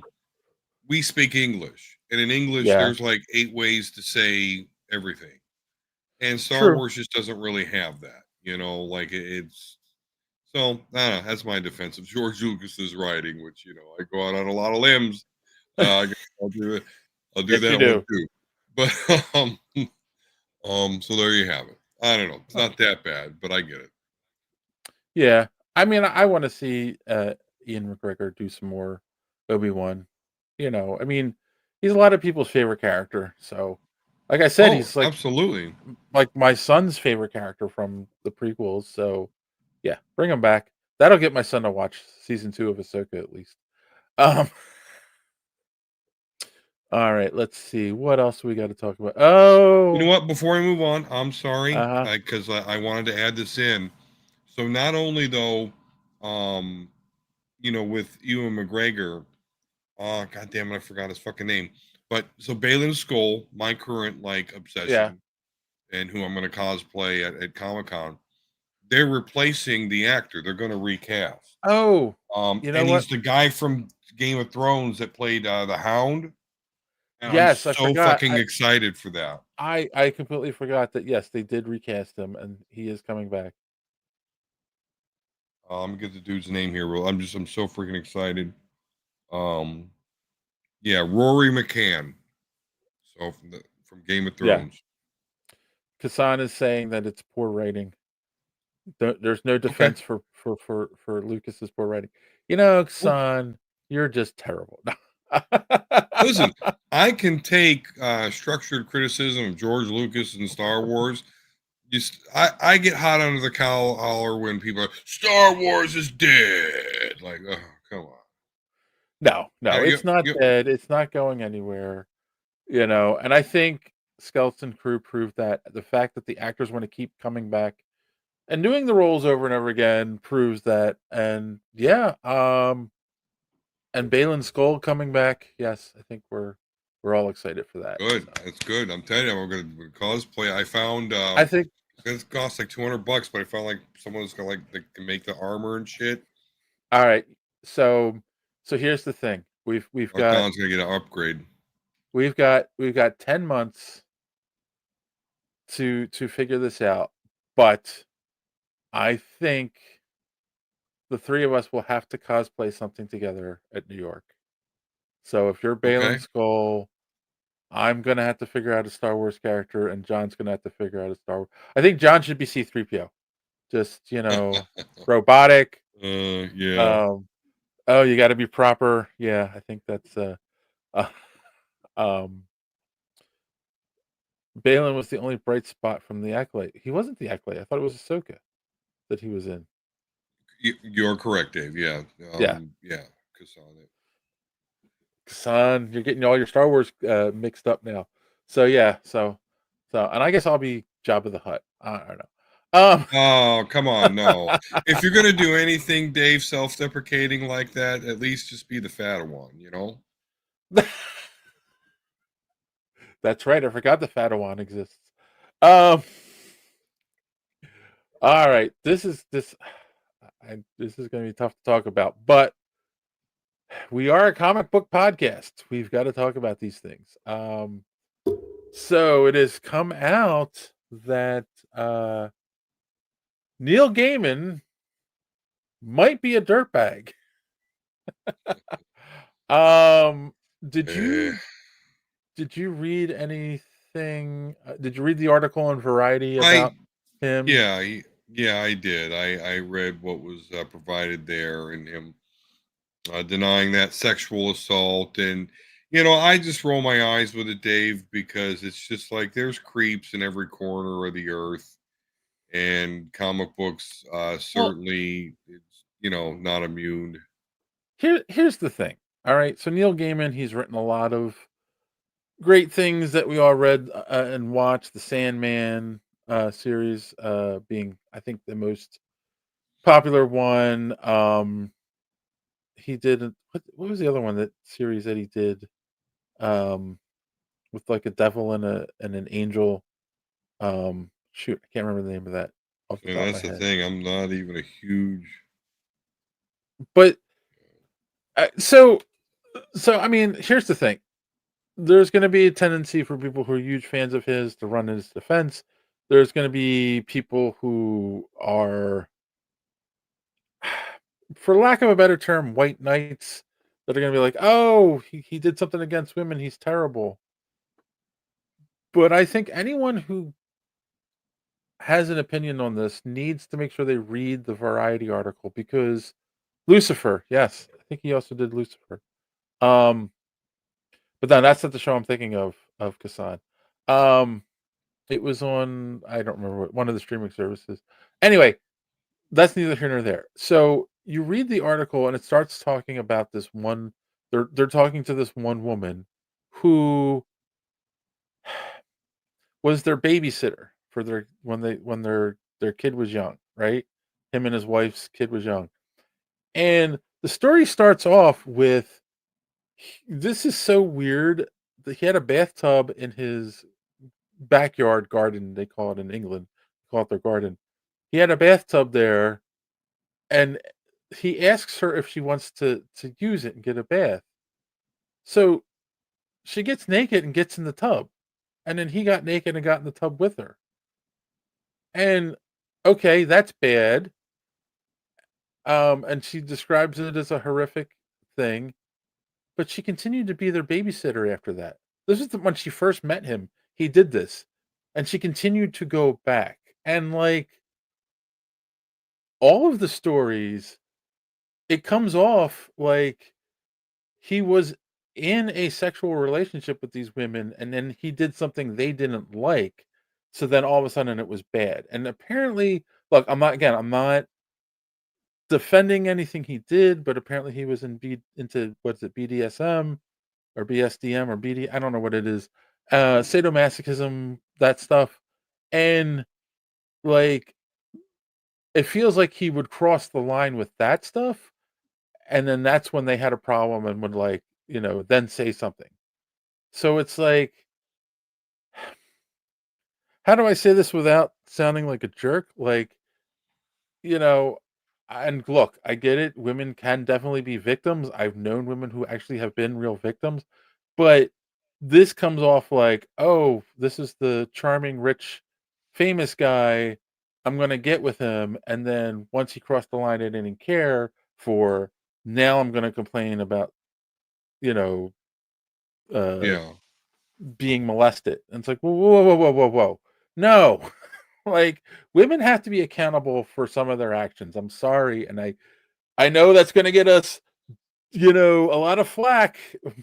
we speak English, and in English, yeah, there's like 8 ways to say everything. And Star true. Wars just doesn't really have that, like it's so I don't know, that's my defense of George Lucas's writing, which I go out on a lot of limbs. I guess I'll do Yes, you that one do. too. But so there you have it. I don't know. It's not that bad, but I get it. Yeah. I mean, I wanna see, Ian McGregor do some more Obi-Wan, I mean, he's a lot of people's favorite character, so, like I said, Oh, he's like absolutely. my son's favorite character from the prequels, so, yeah, bring him back. That'll get my son to watch season 2 of Ahsoka at least. Um, alright, let's see, what else we gotta talk about? You know Oh! what? Before I move on, I'm sorry, Uh-huh, because I wanted to add this in. So not only though, um, with Ewan McGregor, oh god damn it, I forgot his fucking name. But so Balin Skull, my current like yeah. obsession, and who I'm going to cosplay at Comic Con, they're replacing the actor. They're going to recast. Oh! You know And what? he's the guy from Game of Thrones that played the Hound, and I'm Yes, I so forgot. fucking excited for that. I completely forgot that, yes, they did recast him, and he is coming back. I'm gonna get the dude's name here. Well, I'm so freaking excited. Um, yeah, Rory McCann. So from Game of Yeah. Thrones. Kassan is saying that it's poor writing. There's no Okay. defense for Lucas's poor writing. You know, Kassan, you're just terrible. Listen, I can take structured criticism of George Lucas and Star Wars. I get hot under the collar when people are, Star Wars is dead. Like, oh, come on. No, it's not You, dead. It's not going anywhere. You know, and I think Skeleton Crew proved that the fact that the actors want to keep coming back and doing the roles over and over again proves that. And yeah, and Balin Skull coming back. Yes, I think we're all excited for that. good. So. That's good. I'm telling you, I'm going to cosplay. I found. I think It's cost like $200, but I found like someone's got like they can make the armor and shit. all right. So here's the thing. We've Our got town's gonna get an upgrade. we've got 10 months to figure this out. But I think the three of us will have to cosplay something together at New York. So if you're Balin Okay. Skull, I'm gonna have to figure out a Star Wars character, and John's gonna have to figure out a Star Wars. I think John should be C-3PO. Just robotic. Yeah. Oh, you got to be proper. Yeah, I think that's uh um. Balin was the only bright spot from the Acolyte. He wasn't the Acolyte. I thought it was Ahsoka that he was in. You're correct, Dave. Yeah. Yeah. Yeah. Kassan. Son, you're getting all your Star Wars mixed up now. So yeah, and I guess I'll be Jabba the Hutt. I don't know. Oh, come on, no. If you're gonna do anything, Dave, self-deprecating like that, at least just be the fatter one, you know? That's right. I forgot the Fadawan exists. All right. This is going to be tough to talk about, but we are a comic book podcast. We've got to talk about these things. So it has come out that Neil Gaiman might be a dirtbag. Did you read anything? Did you read the article in Variety about him? Yeah, I did. I read what was provided there, and him denying that sexual assault, and I just roll my eyes with it, Dave, because it's just like there's creeps in every corner of the earth, and comic books certainly, it's not immune. Here's the thing. All right, so Neil Gaiman, he's written a lot of great things that we all read and watched. The Sandman series being, I think, the most popular one. He did what was the other one, that series that he did with like a devil and an angel? Shoot, I can't remember the name of that off the And top of that's my the head. thing. I'm not even a huge. But so I mean, here's the thing. There's going to be a tendency for people who are huge fans of his to run in his defense. There's going to be people who are, for lack of a better term, white knights that are going to be like, oh, he did something against women. He's terrible. But I think anyone who has an opinion on this needs to make sure they read the Variety article, because Lucifer, yes, I think he also did Lucifer. But then that's not the show I'm thinking of Kassan. It was on, I don't remember what, one of the streaming services. Anyway, that's neither here nor there. So you read the article and it starts talking about this one. They're talking to this one woman who was their babysitter for their when their kid was young, right? Him and his wife's kid was young. And the story starts off with, this is so weird that he had a bathtub in his backyard garden. They call it in England, they call it their garden. He had a bathtub there, and he asks her if she wants to use it and get a bath. So she gets naked and gets in the tub, and then he got naked and got in the tub with her. And okay, that's bad. And she describes it as a horrific thing, but she continued to be their babysitter after that. This is when she first met him. He did this, and she continued to go back. And like all of the stories, it comes off like he was in a sexual relationship with these women, and then he did something they didn't like. So then all of a sudden it was bad. And apparently, look, I'm not defending anything he did, but apparently he was into what's it, BDSM or BSDM or BD, I don't know what it is. Sadomasochism, that stuff. And like it feels like he would cross the line with that stuff, and then that's when they had a problem and would like, then say something. So it's like, how do I say this without sounding like a jerk? Like, you know, and look, I get it. Women can definitely be victims. I've known women who actually have been real victims, but this comes off like, oh, this is the charming, rich, famous guy. I'm going to get with him. And then once he crossed the line, I didn't care for. Now I'm going to complain about, you know, uh, Yeah. being molested. And it's like, whoa, whoa, whoa, whoa, whoa, whoa. No, like women have to be accountable for some of their actions. I'm sorry. And I know that's going to get us, a lot of flack.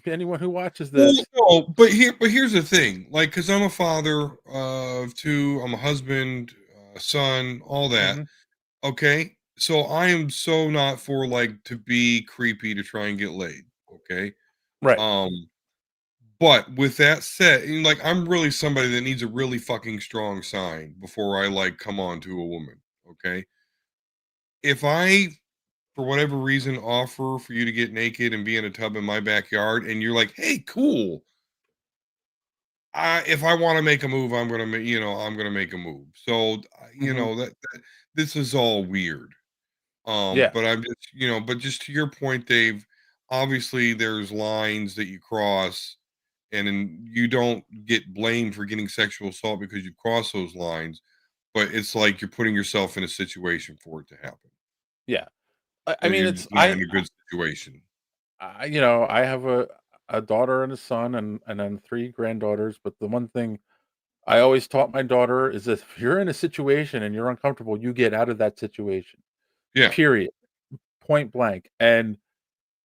Anyone who watches Well, this. no, but here's the thing. Like, because I'm a father of two, I'm a husband, son, all that. Mhm. Okay, so I am so not for like to be creepy to try and get laid. Okay, Right. um, but with that said, like I'm really somebody that needs a really fucking strong sign before I like come on to a woman. Okay, if I for whatever reason offer for you to get naked and be in a tub in my backyard, and you're like, hey, cool. If I want to make a move, I'm gonna make I'm gonna make a move. So Mhm. that this is all weird. Yeah. But I'm just but just to your point, Dave. Obviously, there's lines that you cross, and then you don't get blamed for getting sexual assault because you cross those lines. But it's like you're putting yourself in a situation for it to happen. Yeah. I That mean, you're it's just not in a good situation. I have a daughter and a son and then three granddaughters. But the one thing I always taught my daughter is if you're in a situation and you're uncomfortable, you get out of that situation. Yeah. Period. Point blank. And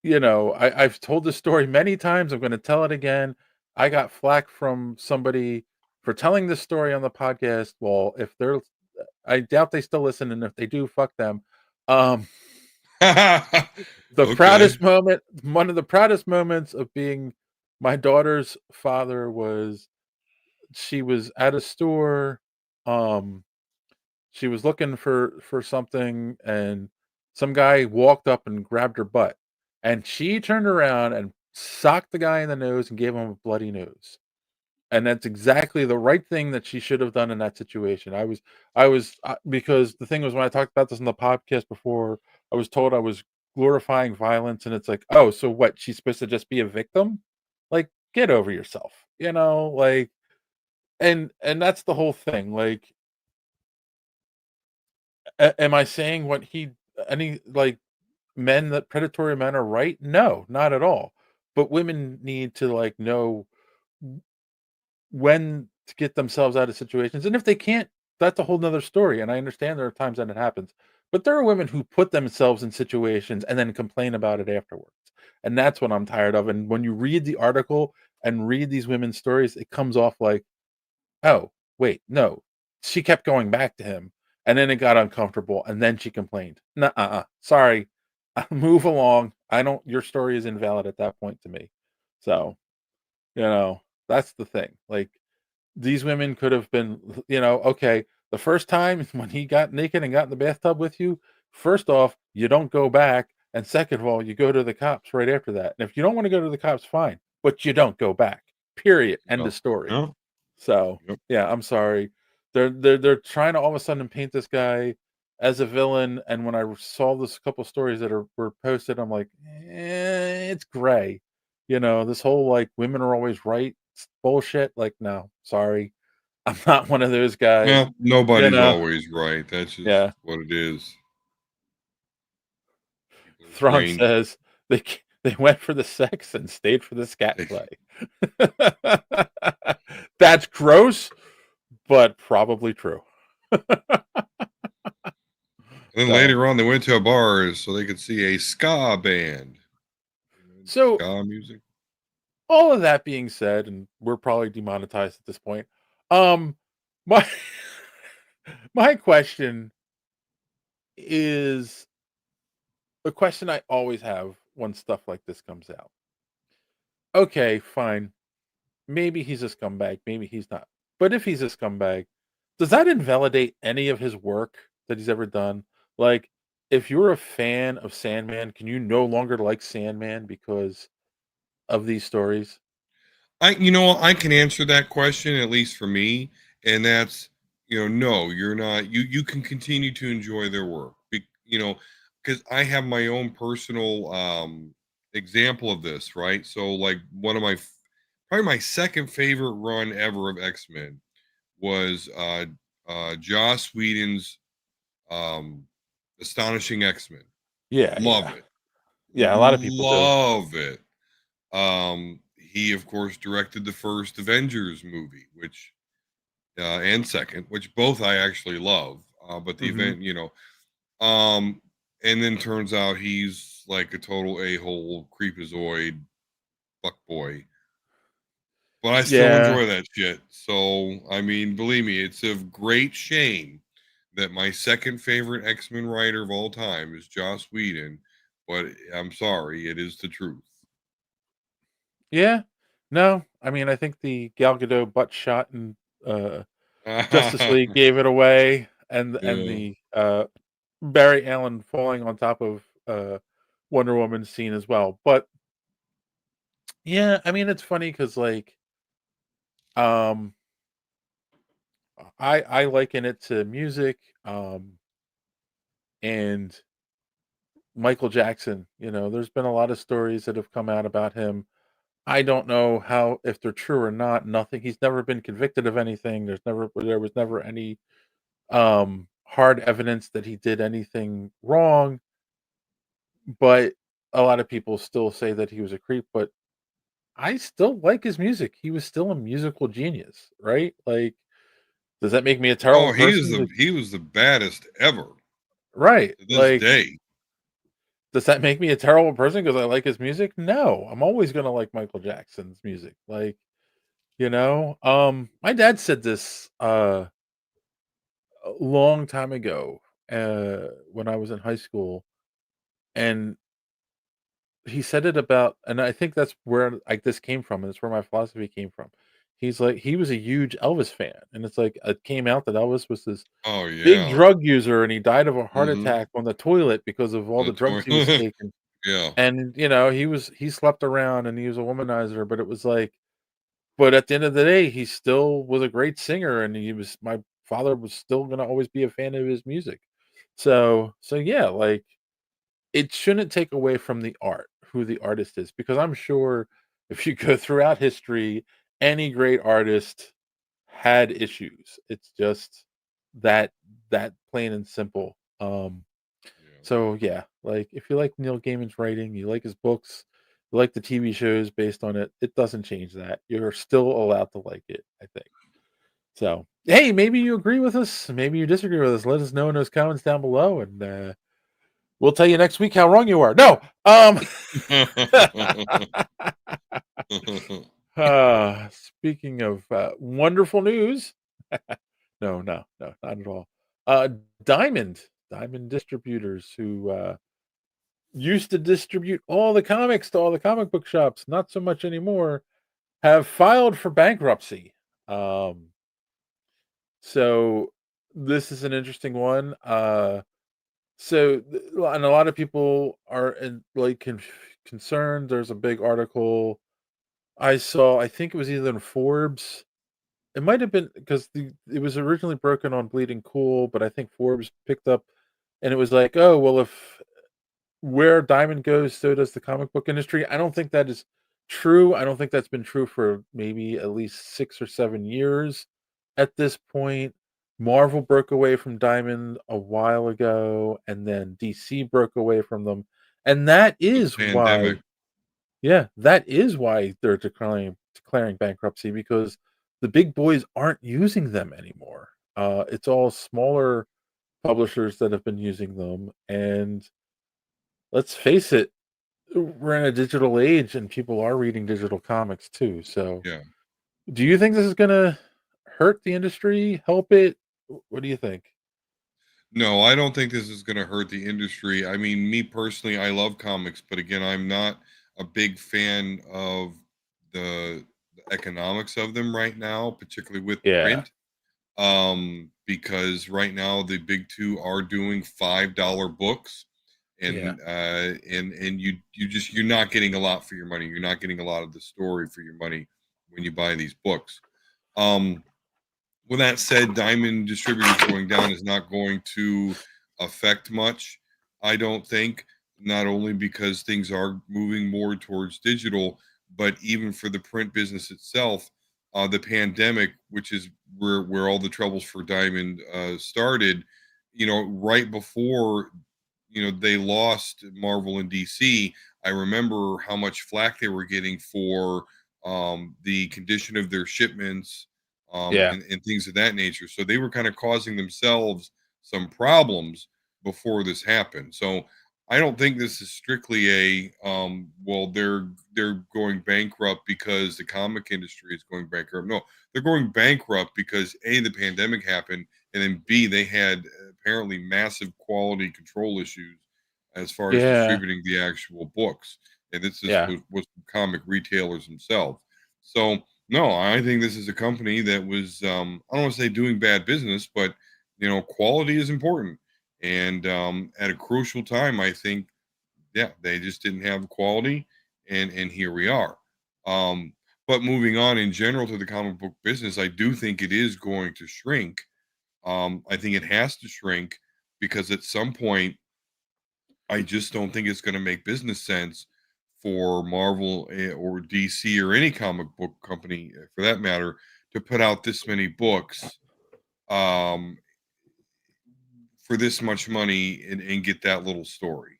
I've told this story many times. I'm going to tell it again. I got flack from somebody for telling this story on the podcast. Well, if they're, I doubt they still listen, and if they do, fuck them. Um, the Okay. proudest moment, one of the proudest moments of being my daughter's father was she was at a store. Um, she was looking for something, and some guy walked up and grabbed her butt, and she turned around and socked the guy in the nose and gave him a bloody nose. And that's exactly the right thing that she should have done in that situation. Because the thing was, when I talked about this in the podcast before, I was told I was glorifying violence, and it's like, oh, so what? She's supposed to just be a victim? Like, get over yourself, like, and that's the whole thing. Like, am I saying what he any like men that predatory men are right? No, not at all. But women need to like know when to get themselves out of situations. And if they can't, that's a whole nother story. And I understand there are times that it happens. But there are women who put themselves in situations and then complain about it afterwards. And that's what I'm tired of. And when you read the article and read these women's stories, it comes off like, oh, wait, no. She kept going back to him, and then it got uncomfortable, and then she complained. Nuh-uh. Sorry. Move along. I don't Your story is invalid at that point to me. So, you know, that's the thing. Like, these women could have been, okay, the first time when he got naked and got in the bathtub with you, first off, you don't go back, and second of all, you go to the cops right after that. And if you don't want to go to the cops, fine, but you don't go back. Period. End Yeah. of story. Yeah. So, Yep. yeah, I'm sorry. They're trying to all of a sudden paint this guy as a villain, and when I saw this couple stories that were posted, I'm like, it's gray. This whole like women are always right bullshit. Like, no, sorry, I'm not one of those guys. Well, nobody's You know, always right. That's just yeah. what it is. Thrawn Strange. says they went for the sex and stayed for the scat play. That's gross, but probably true. And then So- later on, they went to a bar so they could see a ska band. So Ska music. all of that being said, and we're probably demonetized at this point. My my question is a question I always have when stuff like this comes out. Okay, fine. Maybe he's a scumbag, maybe he's not. But if he's a scumbag, does that invalidate any of his work that he's ever done? Like, if you're a fan of Sandman, can you no longer like Sandman because of these stories? I can answer that question, at least for me, and that's, no, you're not. You can continue to enjoy their work, because I have my own personal example of this, right? So, like, probably my second favorite run ever of X-Men was Joss Whedon's um, Astonishing X-Men. Yeah, Love yeah. it, Yeah, a lot of people do. love it. He of course directed the first Avengers movie, which and second, which both I actually love. But the Mhm. event, um, and then turns out he's like a total a-hole creepazoid fuck boy. But I still Yeah. enjoy that shit. So I mean, believe me, it's a great shame that my second favorite X-Men writer of all time is Joss Whedon. But I'm sorry, it is the truth. Yeah. No, I mean, I think the Gal Gadot butt shot in Justice League gave it away, and Yeah. the Barry Allen falling on top of Wonder Woman scene as well. But yeah, I mean, it's funny because like um, I liken it to music and Michael Jackson. There's been a lot of stories that have come out about him. I don't know how if they're true or not. Nothing. He's never been convicted of anything. There was never any hard evidence that he did anything wrong, but a lot of people still say that he was a creep, but I still like his music. He was still a musical genius, right? Like, does that make me a terrible Oh, he is person? the he was the baddest ever Right. to this Like, day. does that make me a terrible person because I like his music? No. I'm always gonna like Michael Jackson's music. Like, my dad said this a long time ago, when I was in high school, and he said it about, and I think that's where like this came from, and it's where my philosophy came from. He's like he was a huge Elvis fan, and it's like it came out that Elvis was this Oh big yeah. drug user, and he died of a heart Mhm. attack on the toilet because of all The the drugs he was toy taking. Yeah. And he slept around and he was a womanizer, but it was like, but at the end of the day, he still was a great singer, and my father was still gonna always be a fan of his music. So yeah, like it shouldn't take away from the art, who the artist is, because I'm sure if you go throughout history, any great artist had issues. It's just that that plain and simple. Yeah. So yeah, like if you like Neil Gaiman's writing, you like his books, you like the TV shows based on it, it doesn't change that. You're still allowed to like it, I think. So hey, maybe you agree with us, maybe you disagree with us. Let us know in those comments down below, and we'll tell you next week how wrong you are. No. Speaking of wonderful news. No, not at all. Uh, Diamond Distributors, who used to distribute all the comics to all the comic book shops, not so much anymore, have filed for bankruptcy. Um, so this is an interesting one. And a lot of people are like concerned. There's a big article I saw. I think it was either in Forbes. It might have been because it was originally broken on Bleeding Cool, but I think Forbes picked up, and it was like, oh well, if where Diamond goes, so does the comic book industry. I don't think that is true. I don't think that's been true for maybe at least 6 or 7 years at this point. Marvel broke away from Diamond a while ago, and then DC broke away from them, And that The is pandemic. why, yeah, that is why they're declaring bankruptcy, because the big boys aren't using them anymore. It's all smaller publishers that have been using them, and let's face it, we're in a digital age, and people are reading digital comics too. So, Yeah. do you think this is gonna hurt the industry? Help it? What do you think? No, I don't think this is going to hurt the industry. I mean, me personally, I love comics, but again, I'm not a big fan of the, the economics of them right now, particularly with Yeah, print. Because right now the big two are doing $5 books, yeah, and you're not getting a lot for your money. You're not getting a lot of the story for your money when you buy these books. Um, with that said, Diamond Distributors going down is not going to affect much, I don't think. Not only because things are moving more towards digital, but even for the print business itself, the pandemic, which is where all the troubles for Diamond started, right before they lost Marvel and DC. I remember how much flack they were getting for the condition of their shipments, yeah, and things of that nature. So they were kind of causing themselves some problems before this happened. So I don't think this is strictly well, they're going bankrupt because the comic industry is going bankrupt. No, they're going bankrupt because A, the pandemic happened, and then B, they had apparently massive quality control issues as far as yeah, distributing the actual books. And this is yeah, was comic retailers themselves. So no, I think this is a company that was I don't want to say doing bad business, but quality is important. And at a crucial time, I think, yeah, they just didn't have quality, and here we are. Um, but moving on in general to the comic book business, I do think it is going to shrink. I think it has to shrink because at some point, I just don't think it's going to make business sense for Marvel or DC or any comic book company, for that matter, to put out this many books um, for this much money and get that little story.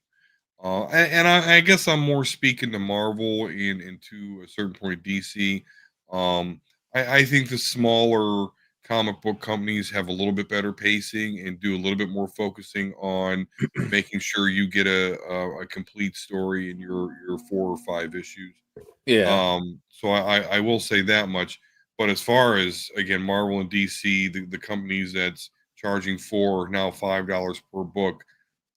I guess I'm more speaking to Marvel and to a certain point DC. I think the smaller comic book companies have a little bit better pacing and do a little bit more focusing on making sure you get a complete story in your 4 or 5 issues. yeah. So I will say that much. But as far as again Marvel and DC, the companies that's charging now $5 per book,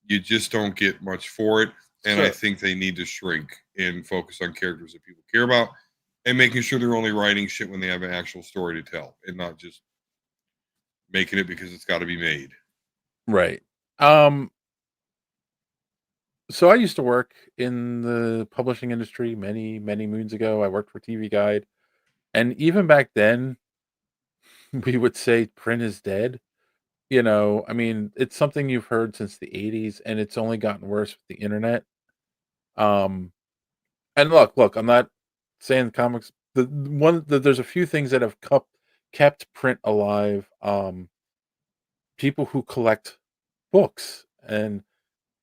you just don't get much for it. And I So, think they need to shrink and focus on characters that people care about and making sure they're only writing shit when they have an actual story to tell and not just making it because it's got to be made. right. Um, so I used to work in the publishing industry many, many moons ago. I worked for TV Guide, and even back then, we would say print is dead. I mean, it's something you've heard since the '80s, and it's only gotten worse with the internet. Um, and look, I'm not saying comics. There's a few things that have kept print alive. People who collect books, and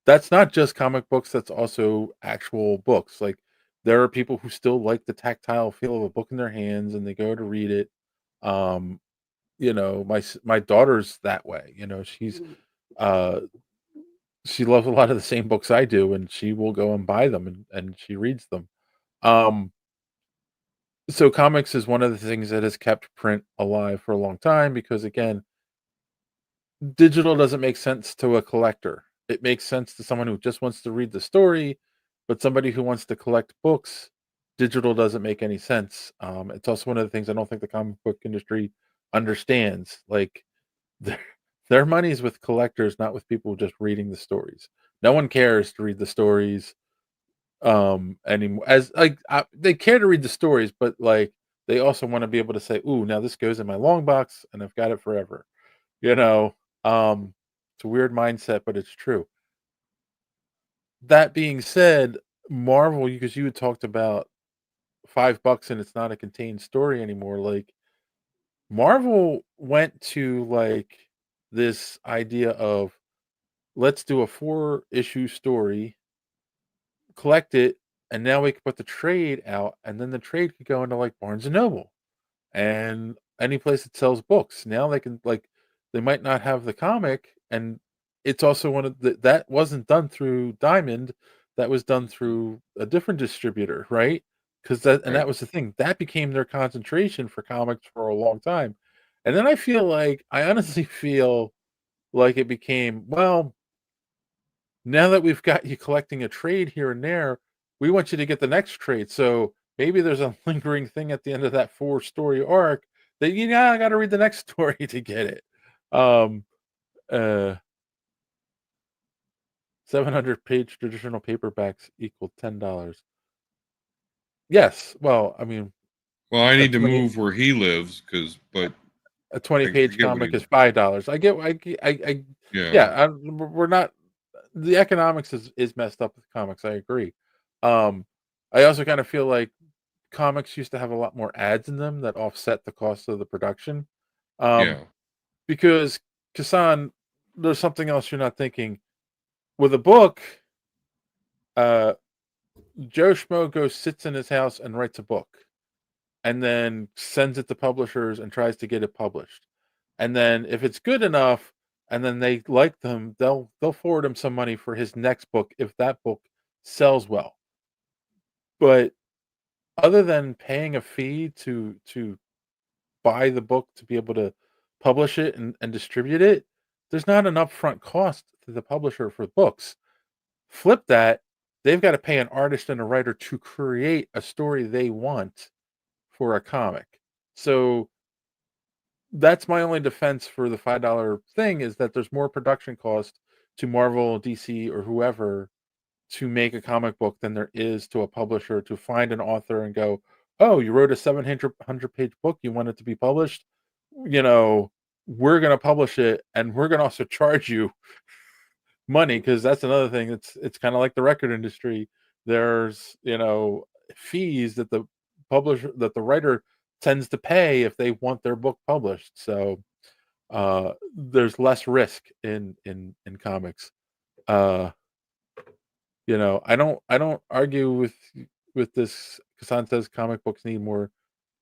that's not just comic books, that's also actual books. Like, there are people who still like the tactile feel of a book in their hands, and they go to read it. Um, my daughter's that way. Uh she loves a lot of the same books I do, and she will go and buy them, and she reads them. Um, so comics is one of the things that has kept print alive for a long time because, again, digital doesn't make sense to a collector. It makes sense to someone who just wants to read the story, but somebody who wants to collect books, digital doesn't make any sense. It's also one of the things I don't think the comic book industry understands. Like, their their money's with collectors, not with people just reading the stories. No one cares to read the stories anymore. As like they care to read the stories, but like they also want to be able to say, "Ooh, now this goes in my long box, and I've got it forever." You know, it's a weird mindset, but it's true. That being said, Marvel, because you had talked about $5 and it's not a contained story anymore. Like, Marvel went to like this idea of, let's do a 4 issue story collect it, and now we can put the trade out, and then the trade could go into like Barnes and Noble and any place that sells books. Now they can like they might not have the comic, and it's also one of that wasn't done through Diamond, that was done through a different distributor, right? Because that Right. was the thing that became their concentration for comics for a long time, and then I honestly feel like it became well now that we've got you collecting a trade here and there, we want you to get the next trade. So maybe there's a lingering thing at the end of that 4-story arc that I got to read the next story to get it. Um, uh, 700-page traditional paperbacks equal $10. Yes. Well, I mean, Well, I a need to 20 move where he lives but a I 20-page get what comic he. is $5. Yeah, Yeah, we're not the economics is messed up with comics. I agree. Um, I also kind of feel like comics used to have a lot more ads in them that offset the cost of the production. Um, yeah, because Kasan, there's something else you're not thinking. With a book, uh, Joe Schmo goes sits in his house and writes a book, and then sends it to publishers and tries to get it published. And then if it's good enough, and then they like them, they'll forward him some money for his next book if that book sells well. But other than paying a fee to buy the book to be able to publish it and distribute it, there's not an upfront cost to the publisher for books. Flip that, they've got to pay an artist and a writer to create a story they want for a comic. So that's my only defense for the $5 thing is that there's more production cost to Marvel, DC, or whoever to make a comic book than there is to a publisher to find an author and go, oh, you wrote a 700-page book, you want it to be published, you know, we're going to publish it, and we're going to also charge you money, because that's another thing. It's kind of like the record industry. There's fees that the writer tends to pay if they want their book published. So there's less risk in comics. uh I don't argue with this. Kasan says comic books need more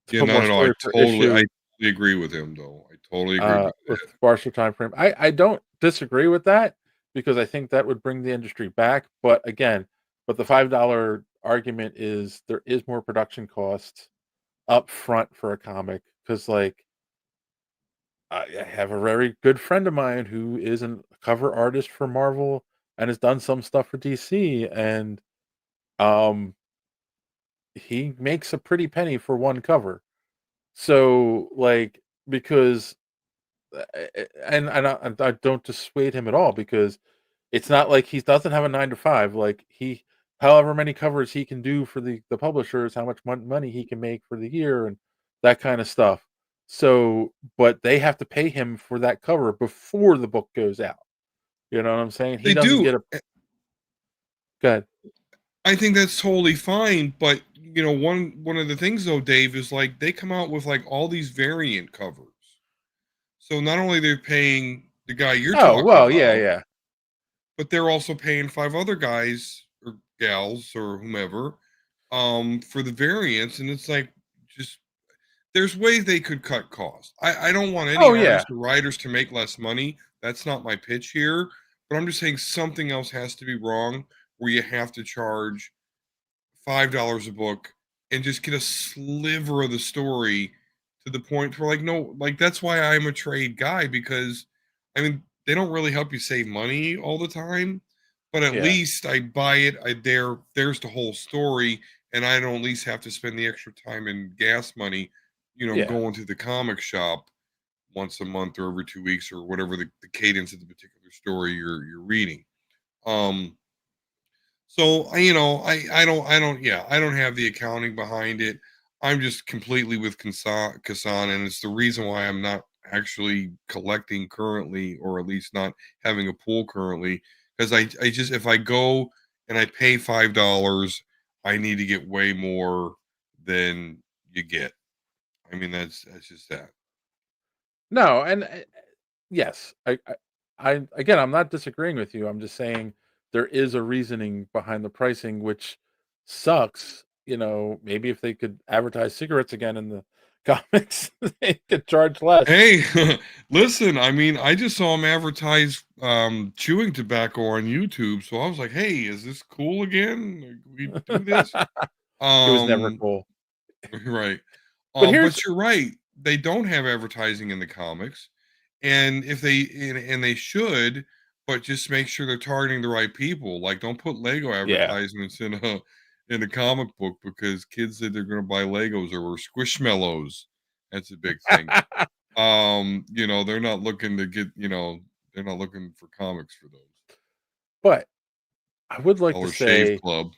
to yeah. put Not more at all. story per issue I totally agree with him, though. I totally agree with with that. partial time frame. I don't disagree with that, because I think that would bring the industry back. But the $5 argument is there is more production costs up front for a comic, because like I have a very good friend of mine who is a cover artist for Marvel and has done some stuff for DC, and um he makes a pretty penny for one cover. So like because and I don't dissuade him at all, because it's not like he doesn't have a 9 to 5. Like he however many covers he can do for the publishers, how much money he can make for the year and that kind of stuff. So, but they have to pay him for that cover before the book goes out. You know what I'm saying? He They doesn't do. get a good. I think that's totally fine, but one of the things though, Dave, is like they come out with like all these variant covers. So not only they're paying the guy you're Oh, talking well, yeah, about, yeah. but they're also paying 5 other guys or gals or whomever for the variants, and it's like just there's ways they could cut costs. I don't want any Oh, yeah. artists or writers to make less money. That's not my pitch here. But I'm just saying something else has to be wrong where you have to charge $5 a book and just get a sliver of the story to the point where like no, like that's why I'm a trade guy, because I mean they don't really help you save money all the time, but at Yeah. least I buy it. There's the whole story, and I don't at least have to spend the extra time and gas money, Yeah. going to the comic shop once a month or every 2 weeks or whatever the cadence of the particular story you're reading. Um, so I don't have the accounting behind it. I'm just completely with Kasan, and it's the reason why I'm not actually collecting currently, or at least not having a pool currently, because I just if I go and I pay $5, I need to get way more than you get. I mean that's just that. No, and yes, I again, I'm not disagreeing with you. I'm just saying there is a reasoning behind the pricing, which sucks. Maybe if they could advertise cigarettes again in the comics, they could charge less. Hey, listen, I mean, I just saw him advertise chewing tobacco on YouTube, so I was like, hey, is this cool again? We do this? It was never Um, cool. right. But here's But you're right. They don't have advertising in the comics. And if they and they should, but just make sure they're targeting the right people. Like don't put Lego yeah. advertisements in a comic book because kids said they're gonna buy Legos or Squishmallows. That's a big thing. They're not looking to get, they're not looking for comics for those. But I would like to Dollar Shave say Club.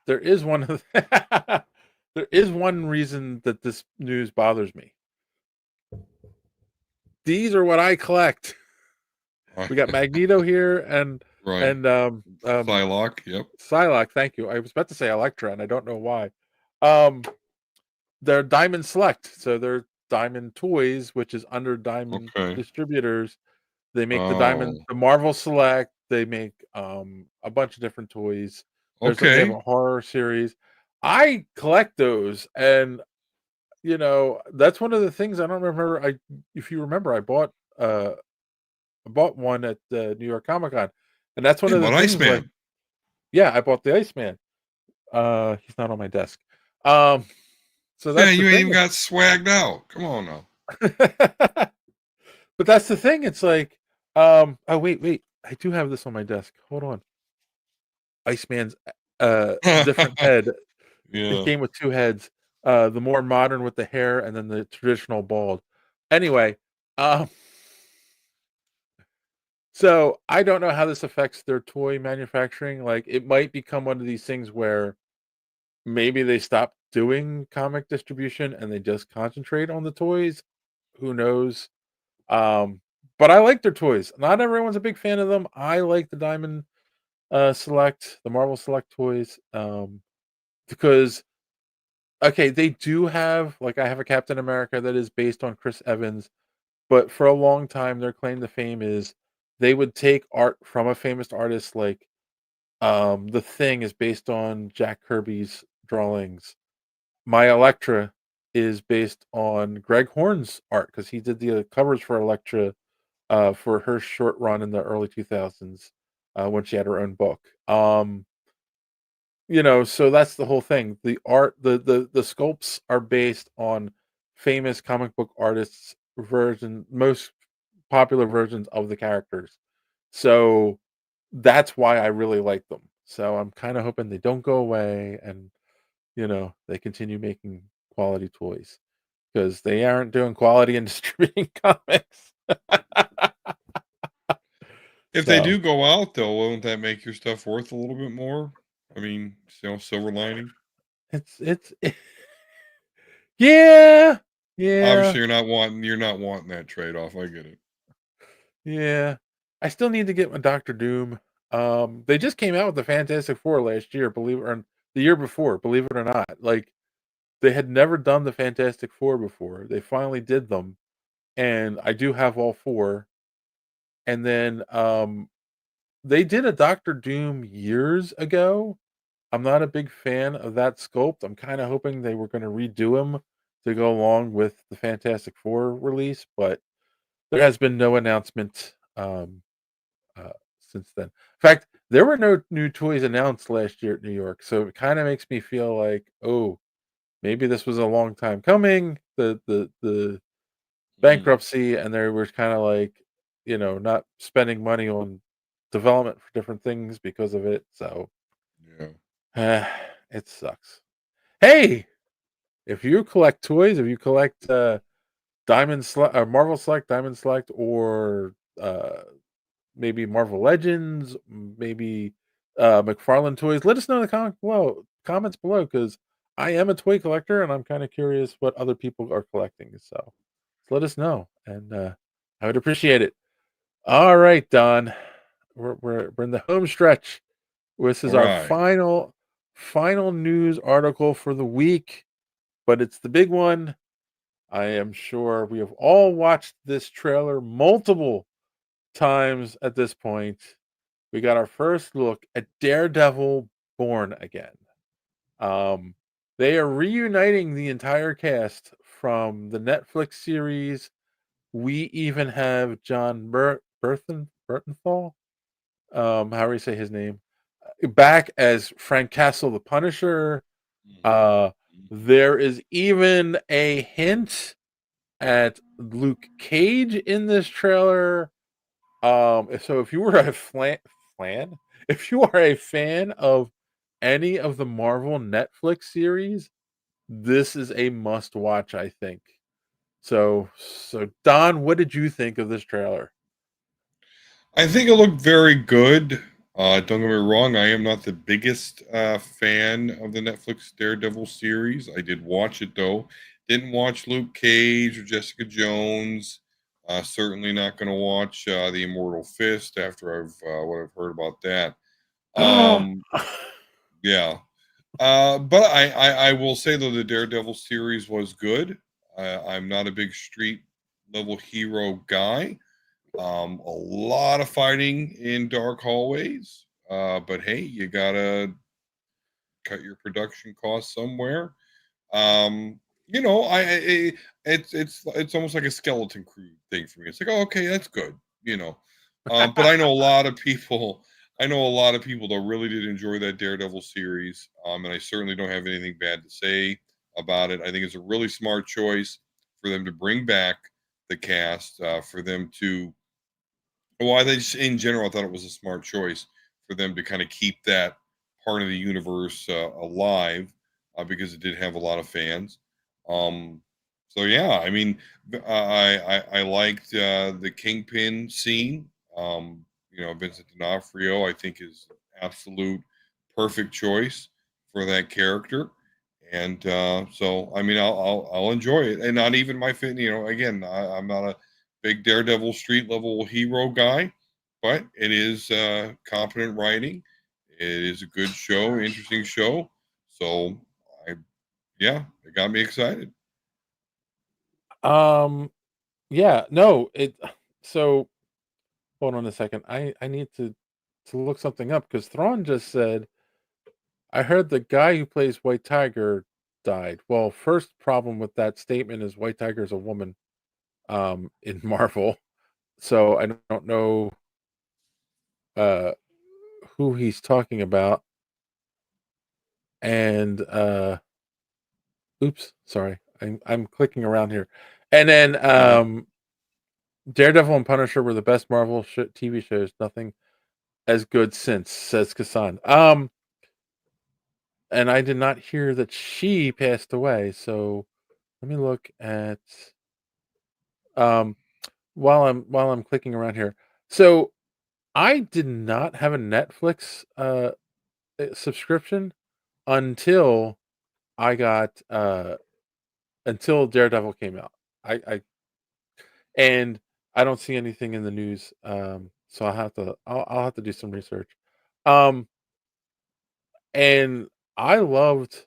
there is one there is one reason that this news bothers me. These are what I collect. We got Magneto here and Right. and Psylocke, yep. Psylocke, thank you. I was about to say Elektra and I don't know why. They're Diamond Select, so they're Diamond Toys, which is under Diamond Okay. Distributors. They make the Oh, Marvel Select. They make a bunch of different toys. They have okay. a horror series. I collect those, and that's one of the things I don't remember. If you remember, I bought one at the New York Comic Con, and that's one Hey, of the but things. Like, Iceman. yeah, I bought the Iceman. He's not on my desk. So Yeah, that's the you ain't thing. even got swagged out. Come on now. But that's the thing. It's like, oh wait, I do have this on my desk. Hold on. Iceman's different head. It Yeah. came with two heads. The more modern with the hair, and then the traditional bald. Anyway, so I don't know how this affects their toy manufacturing. Like, it might become one of these things where maybe they stop doing comic distribution and they just concentrate on the toys. Who knows? But I like their toys. Not everyone's a big fan of them. I like the Diamond Select, the Marvel Select toys, because okay, they do have, like, I have a Captain America that is based on Chris Evans, but for a long time their claim to fame is they would take art from a famous artist, like The Thing is based on Jack Kirby's drawings. My Elektra is based on Greg Horn's art because he did the covers for Elektra for her short run in the early 2000s when she had her own book. So that's the whole thing. The art, the sculpts are based on famous comic book artists' most popular versions of the characters. So that's why I really like them. So I'm kind of hoping they don't go away and they continue making quality toys because they aren't doing quality and distributing comics. If they So do go out though, won't that make your stuff worth a little bit more? I mean, silver lining. it's yeah, yeah, Obviously, you're not wanting that trade off. I get it. yeah. I still need to get my Doctor Doom. They just came out with the Fantastic Four last year, believe it or the year before, believe it or not. Like, they had never done the Fantastic Four before. They finally did them, and I do have all four. And then they did a Doctor Doom years ago. I'm not a big fan of that sculpt. I'm kind of hoping they were going to redo him to go along with the Fantastic Four release, but there has been no announcement uh, since then. In fact, there were no new toys announced last year at New York, so it kind of makes me feel like, oh, maybe this was a long time coming. The Mhm. bankruptcy, and they were kind of like, not spending money on development for different things because of it. So Yeah. it sucks. Hey, if you collect toys, if you collect Marvel Select, Diamond Select, or maybe Marvel Legends, maybe McFarlane toys, let us know in the comments below, because I am a toy collector and I'm kind of curious what other people are collecting. So let us know, and I would appreciate it. All right, Don, we're in the home stretch. This is All our right. final news article for the week, but it's the big one. I am sure we have all watched this trailer multiple times at this point. we got our first look at Daredevil Born Again. They are reuniting the entire cast from the Netflix series. We even have John Burtonthal, however you say his name, back as Frank Castle, the Punisher. There is even a hint at Luke Cage in this trailer. So if you were a if you are a fan of any of the Marvel Netflix series, this is a must watch, I think. So Don, what did you think of this trailer? I think it looked very good. Don't get me wrong, I am not the biggest fan of the Netflix Daredevil series. I did watch it though. Didn't watch Luke Cage or Jessica Jones. Certainly not going to watch the Immortal Fist after what I've heard about that. Yeah, but I will say though the Daredevil series was good. I'm not a big street level hero guy. A lot of fighting in dark hallways, but hey, you gotta cut your production costs somewhere. Um, it's almost like a skeleton crew thing for me. It's like, oh, okay, that's good, you know. But I know a lot of people. I know a lot of people that really did enjoy that Daredevil series, and I certainly don't have anything bad to say about it. I think it's a really smart choice for them to bring back the cast, for them to well, I think in general, I thought it was a smart choice for them to kind of keep that part of the universe alive because it did have a lot of fans. Um, so yeah, I mean, I liked the Kingpin scene. Vincent D'Onofrio, I think, is absolute perfect choice for that character. And so, I mean, I'll enjoy it, and not even my fit. Again, I'm not a big Daredevil street level hero guy, but it is competent writing. It is a good show, interesting show. So I, yeah, it got me excited. Yeah, no, it. So hold on a second. I need to look something up because Thrawn just said I heard the guy who plays White Tiger died. Well, first problem with that statement is White Tiger is a woman in Marvel. So I don't know uh who he's talking about. And oops, sorry. I'm clicking around here. And then Daredevil and Punisher were the best Marvel TV shows. Nothing as good since, says Kassan. And I did not hear that she passed away. So let me look at um while I'm clicking around here. So I did not have a Netflix subscription until I got until Daredevil came out. I and I don't see anything in the news. So I'll have to do some research. Um and I loved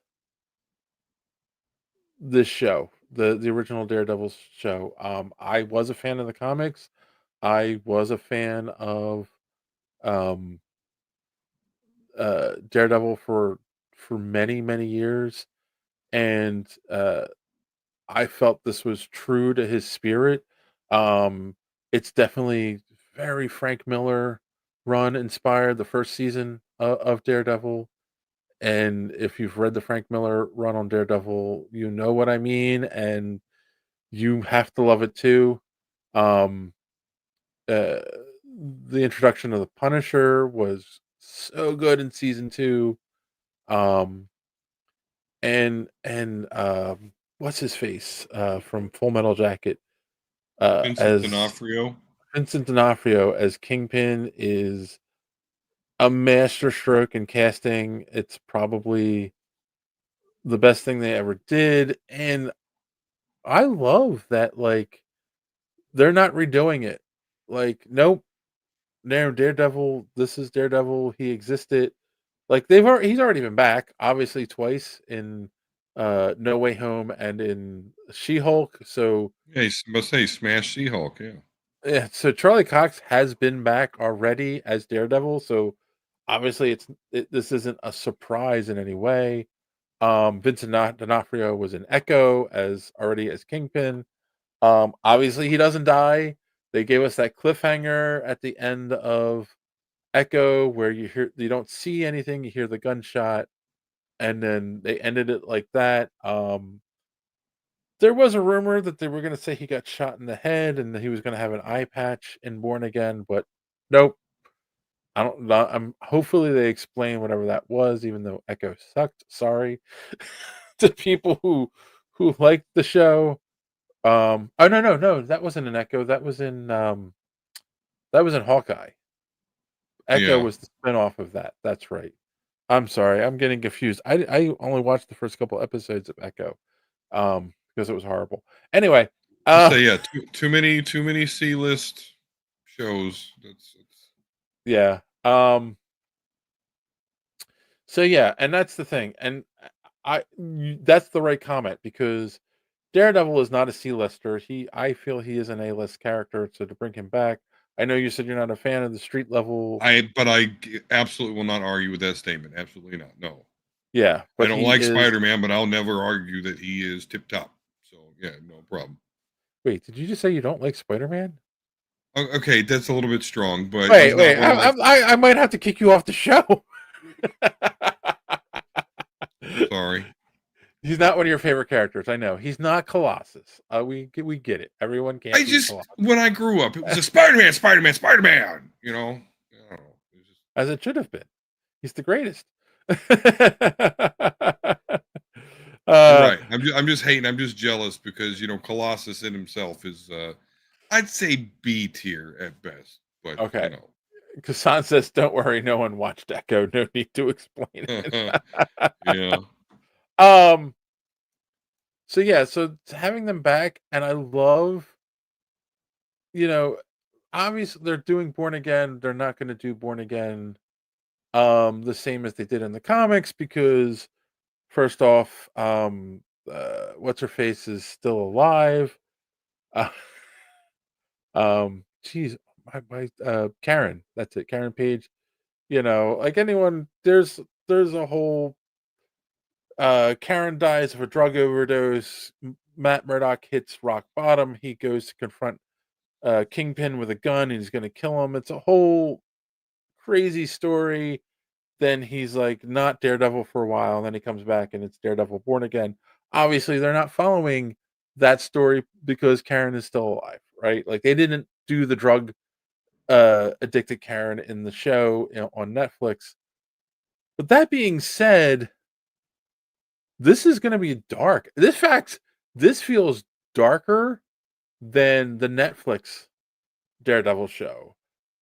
this show, the original Daredevil show. I was a fan of the comics. I was a fan of um Daredevil for many years, and I felt this was true to his spirit. It's definitely very Frank Miller run inspired. The first season of Daredevil, and if you've read the Frank Miller run on Daredevil, you know what I mean, and you have to love it too. Um, uh, the introduction of the Punisher was so good in season two. Um, and what's his face from Full Metal Jacket Vincent as D'Onofrio. Vincent D'Onofrio as Kingpin is a masterstroke in casting. It's probably the best thing they ever did, and I love that. Like they're not redoing it. Like nope, no Daredevil. This is Daredevil. He existed. Like he's already been back, obviously twice in No Way Home and in She-Hulk. So Yeah, must say Smash She-Hulk. Yeah. Yeah, so Charlie Cox has been back already as Daredevil, so obviously this isn't a surprise in any way. Vincent D'Onofrio was in Echo as Kingpin. Obviously he doesn't die. They gave us that cliffhanger at the end of Echo where you don't see anything, you hear the gunshot, and then they ended it like that. There was a rumor that they were going to say he got shot in the head and that he was going to have an eye patch in Born Again, but nope. I don't know. I'm hopefully they explain whatever that was, even though Echo sucked. Sorry to people who liked the show. Oh no, that wasn't an Echo. That was in Hawkeye. Echo Yeah. was the spinoff of that. That's right. I'm sorry. I'm getting confused. I only watched the first couple episodes of Echo. Because it was horrible. Anyway, Just say yeah. Too many C list shows. That's yeah. So yeah, and that's the thing. And that's the right comment because Daredevil is not a C-lister. I feel he is an A-list character, so to bring him back, I know you said you're not a fan of the street level. I absolutely will not argue with that statement. Absolutely not. No. Yeah, I but don't he like is. Spider-Man, but I'll never argue that he is tip top. So yeah, no problem. Wait, did you just say you don't like Spider-Man? Okay, that's a little bit strong, but Wait, he's not wait. one of my. I might have to kick you off the show. Sorry. He's not one of your favorite characters. I know. He's not Colossus. We get it. Everyone can't I be just Colossus. when I grew up, it was a Spider-Man, Spider-Man, Spider-Man. You know. I don't know. It was just, As it should have been. He's the greatest. you're right. I'm just hating. I'm just jealous because Colossus in himself is I'd say B tier at best. But Okay. Kassan says, "Don't worry, no one watched Echo. No need to explain it." Yeah. So yeah, so having them back, and I love, obviously they're doing Born Again. They're not going to do Born Again, the same as they did in the comics because first off, what's her face is still alive. Uh, geez, Karen. That's it, Karen Page. Like anyone, there's a whole Karen dies of a drug overdose. Matt Murdock hits rock bottom. He goes to confront Kingpin with a gun and he's going to kill him. It's a whole crazy story. Then he's like not Daredevil for a while. And then he comes back and it's Daredevil Born Again. Obviously, they're not following that story because Karen is still alive, right? Like they didn't do the drug addicted Karen in the show on Netflix. But that being said, this is going to be dark. This feels darker than the Netflix Daredevil show.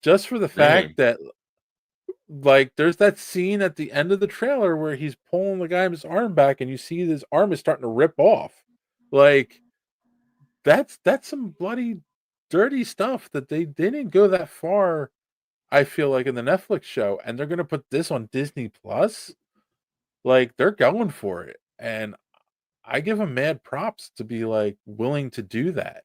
Just for the fact Really? that like there's that scene at the end of the trailer where he's pulling the guy's arm back and you see his arm is starting to rip off. Like that's some bloody dirty stuff that they didn't go that far, I feel like, in the Netflix show, and they're gonna put this on Disney Plus. Like they're going for it. And I give them mad props to be like willing to do that.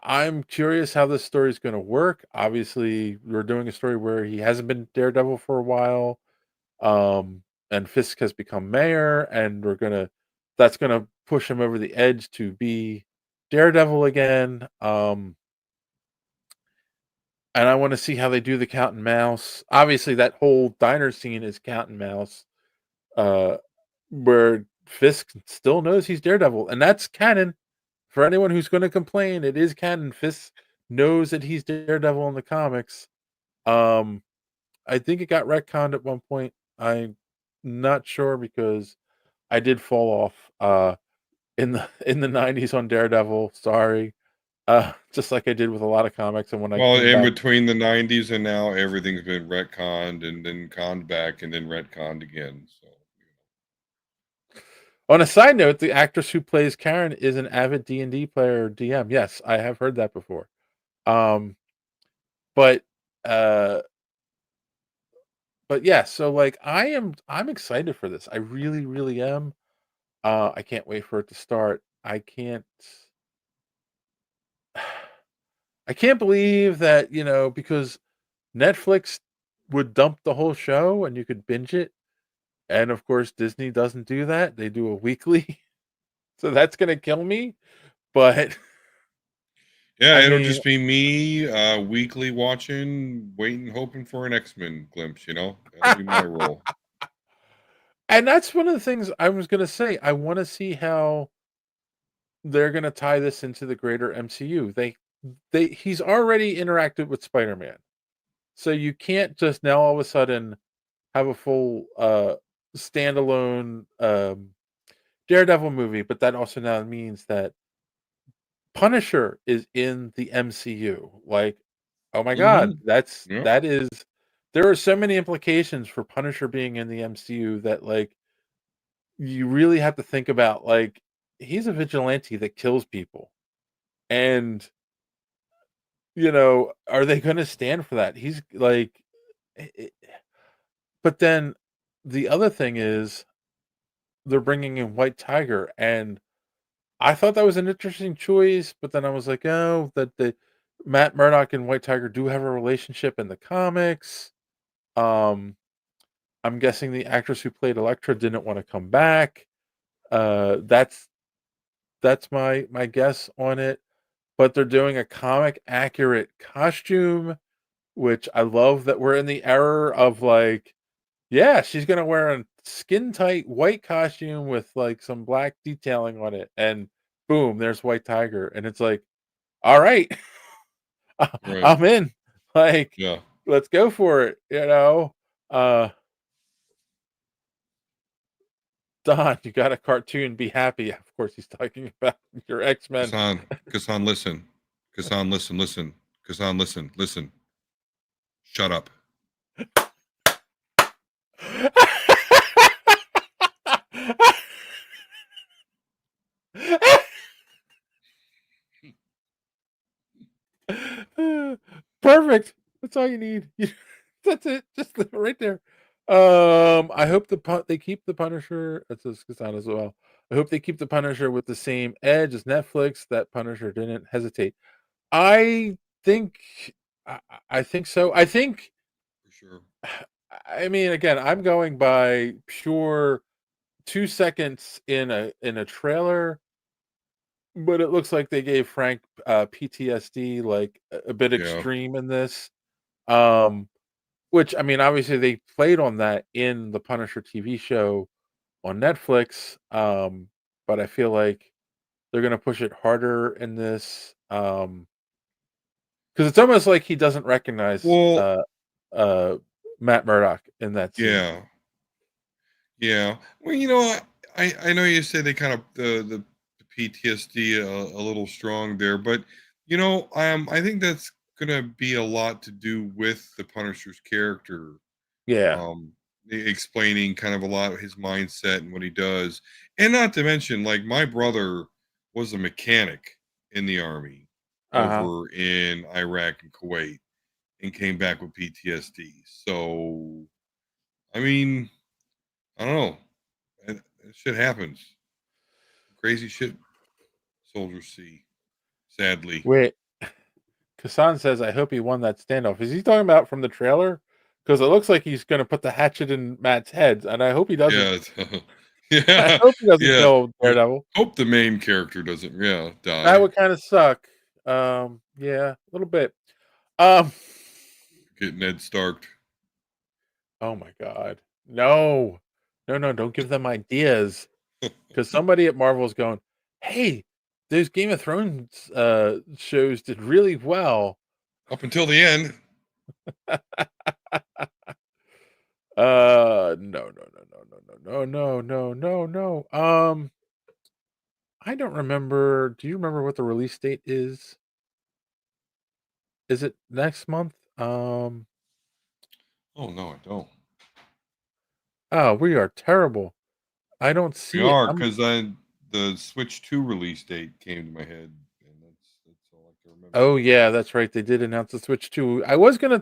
I'm curious how this story is going to work. Obviously, we're doing a story where he hasn't been Daredevil for a while, and Fisk has become mayor, and that's gonna push him over the edge to be Daredevil again. And I want to see how they do the cat and mouse. Obviously, that whole diner scene is cat and mouse, uh, where Fisk still knows he's Daredevil, and that's canon. For anyone who's going to complain, it is canon. Fisk knows that he's Daredevil in the comics. I think it got retconned at one point. I'm not sure because I did fall off in the 90s on Daredevil. Sorry. Just like I did with a lot of comics, and when I Well, came in back, between the 90s and now, everything's been retconned and then conned back and then retconned again. So, on a side note, the actress who plays Karen is an avid D&D player or DM. Yes, I have heard that before. Um, but uh, but yeah, so like I'm excited for this. I really, really am. I can't wait for it to start. I can't I can't believe that, because Netflix would dump the whole show and you could binge it. And of course, Disney doesn't do that. They do a weekly. So that's going to kill me. But Yeah, I it'll mean, just be me weekly watching, waiting, hoping for an X-Men glimpse. That'll be my role. and that's one of the things I was going to say. I want to see how they're going to tie this into the greater MCU. He's already interacted with Spider-Man. So you can't just now all of a sudden have a full standalone Daredevil movie, but that also now means that Punisher is in the MCU. Like, oh my God, Yeah. that is there are so many implications for Punisher being in the MCU that like you really have to think about like he's a vigilante that kills people. And are they going to stand for that? He's like but then the other thing is they're bringing in White Tiger, and I thought that was an interesting choice, but then I was like, oh, that the Matt Murdock and White Tiger do have a relationship in the comics. Um, I'm guessing the actress who played Elektra didn't want to come back. That's my guess on it. But they're doing a comic accurate costume, which I love that we're in the era of like, yeah, she's gonna wear a skin tight white costume with like some black detailing on it, and boom, there's White Tiger, and it's like, all right, Right. I'm in. Like, Yeah. let's go for it. Don, you got a cartoon. Be happy. Of course, he's talking about your X-Men. Kassan, listen. Kassan, listen. Kassan, listen. Shut up. Perfect. That's all you need. That's it. Just right there. I hope they keep the Punisher. That says Kassan as well. I hope they keep the Punisher with the same edge as Netflix. That Punisher didn't hesitate. I think. I think so. I think. For sure. I mean, again, I'm going by pure 2 seconds in a trailer, but it looks like they gave Frank PTSD, like a bit Yeah. extreme in this. Um, which I mean, obviously they played on that in the Punisher TV show on Netflix. But I feel like they're gonna push it harder in this. Because it's almost like he doesn't recognize Well, uh Matt Murdock in that scene. yeah. Yeah. Well, I know you say they kind of the PTSD a little strong there, but I think that's gonna be a lot to do with the Punisher's character. Yeah. Explaining kind of a lot of his mindset and what he does, and not to mention, like my brother was a mechanic in the army Uh-huh. over in Iraq and Kuwait, and came back with PTSD. So, I mean, I don't know. That shit happens. Crazy shit soldiers see, sadly. Wait. Kassan says, "I hope he won that standoff." Is he talking about from the trailer? Because it looks like he's going to put the hatchet in Matt's head, and I hope he doesn't. Yeah. I Yeah. hope he doesn't Yeah. kill Daredevil. Hope the main character doesn't, That die. would kind of suck. Yeah, a little bit. Um, Get Ned Starked. oh my God, no, no, don't give them ideas. Because somebody at Marvel's going, "Hey, those Game of Thrones shows did really well." Up until the end. No. I don't remember. Do you remember what the release date is? Is it next month? Oh no, I don't. Oh, we are terrible. I don't We see it. are, because the Switch 2 release date came to my head, and that's all I can remember. Oh yeah, that's right. They did announce the Switch 2. I was gonna.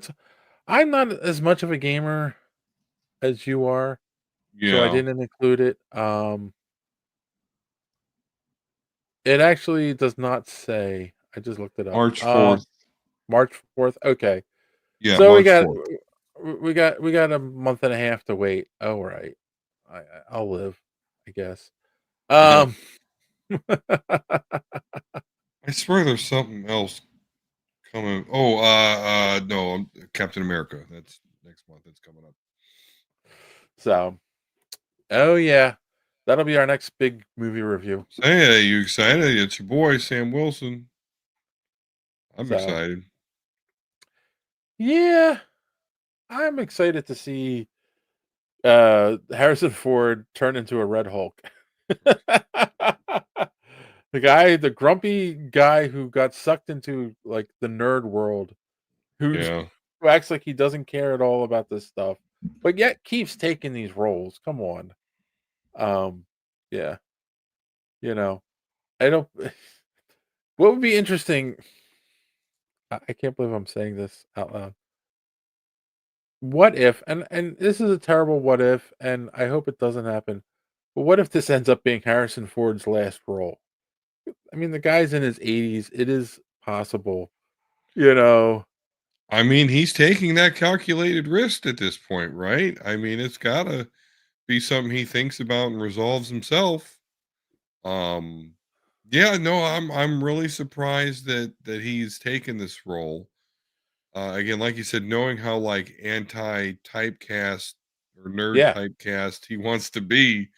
I'm not as much of a gamer as you are, so I Yeah. didn't include it. It actually does not say. I just looked it up. March 4th. March 4th. Okay, Yeah, so March 4th. we got a month and a half to wait. All right, I'll live, I guess. Um, I swear there's something else coming. Oh, no, Captain America. That's next month. That's coming up. so oh yeah, that'll be our next big movie review. So, hey, you excited? It's your boy Sam Wilson. I'm So excited. yeah, I'm excited to see Harrison Ford turn into a Red Hulk. The grumpy guy who got sucked into like the nerd world, who Yeah. who acts like he doesn't care at all about this stuff, but yet keeps taking these roles. Come on. Um, yeah, you know, I don't. What would be interesting? I can't believe I'm saying this out loud. What if? And this is a terrible what if, and I hope it doesn't happen. But what if this ends up being Harrison Ford's last role? I mean, the guy's in his 80s. It is possible, you know. I mean, he's taking that calculated risk at this point, right? I mean, it's got to be something he thinks about and resolves himself. Um, yeah, no, I'm really surprised that he's taken this role. Again, like you said, knowing how like anti typecast or nerd Yeah. typecast he wants to be,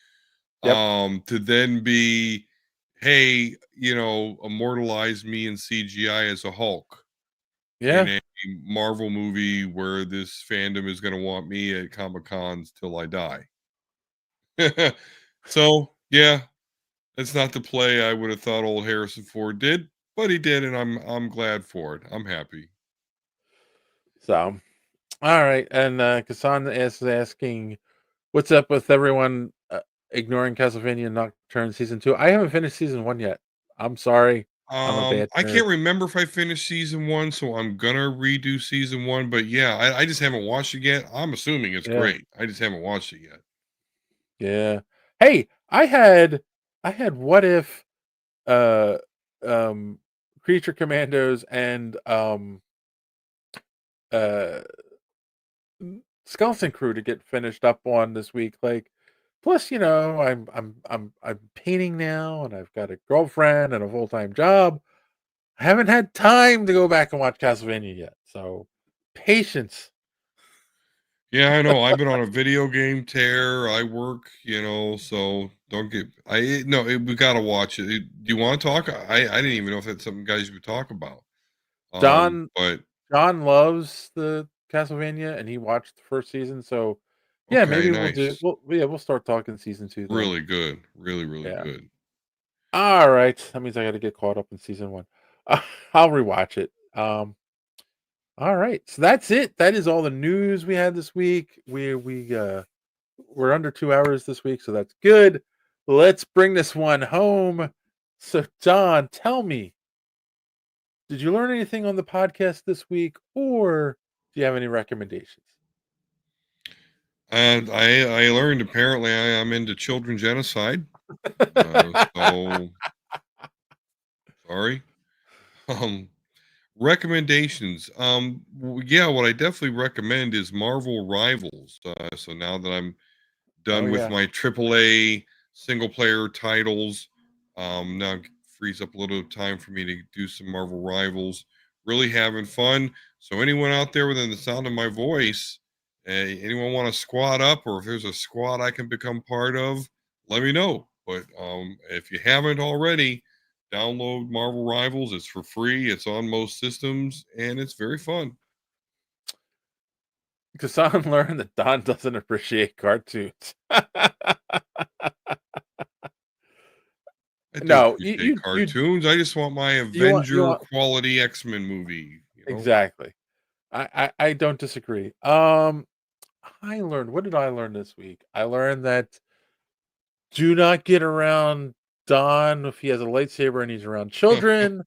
Yep. to then be, hey, immortalize me in CGI as a Hulk in Yeah. a Marvel movie where this fandom is going to want me at Comic Cons till I die. So yeah, that's not the play I would have thought old Harrison Ford did, but he did, and I'm glad for it. I'm happy. So, all right. And Kasan is asking, what's up with everyone ignoring Castlevania Nocturne season 2? I haven't finished season 1 yet. I'm sorry. I'm a bad I nerd. can't remember if I finished season one, so I'm gonna redo season one. But yeah, I just haven't watched it yet. I'm assuming it's Yeah. great. I just haven't watched it yet. Yeah. Hey, I had what if uh um Creature Commandos and uh Skeleton Crew to get finished up on this week. Like, plus, I'm painting now, and I've got a girlfriend and a full-time job. I haven't had time to go back and watch Castlevania yet. So, patience. Yeah, I know. I've been on a video game tear. I work, so don't get. I no. We gotta watch it. Do you want to talk? I didn't even know if that's something guys would talk about. John But John loves the Castlevania, and he watched the first season. So, yeah, okay, maybe we'll do. nice. We'll start talking season 2 then. Really good. Really, really Yeah. good. All right. That means I got to get caught up in season 1. I'll rewatch it. All right. So that's it. That is all the news we had this week. We're under 2 hours this week, so that's good. Let's bring this one home. So, Don, tell me, did you learn anything on the podcast this week, or do you have any recommendations? And I learned apparently I'm into children genocide. So sorry. Um, Recommendations. Yeah, what I definitely recommend is Marvel Rivals. So now that I'm Oh done with yeah. my AAA single player titles, now it frees up a little time for me to do some Marvel Rivals. Really having fun. So anyone out there within the sound of my voice, anyone want to squad up, or if there's a squad I can become part of, let me know. But if you haven't already, download Marvel Rivals. It's for free. It's on most systems, and it's very fun. Kassan learned that Don doesn't appreciate cartoons. I do No, appreciate cartoons. I just want my you Avenger want quality X-Men movie, exactly. I don't disagree. I learned, what did I learn this week? I learned that do not get around Don if he has a lightsaber and he's around children.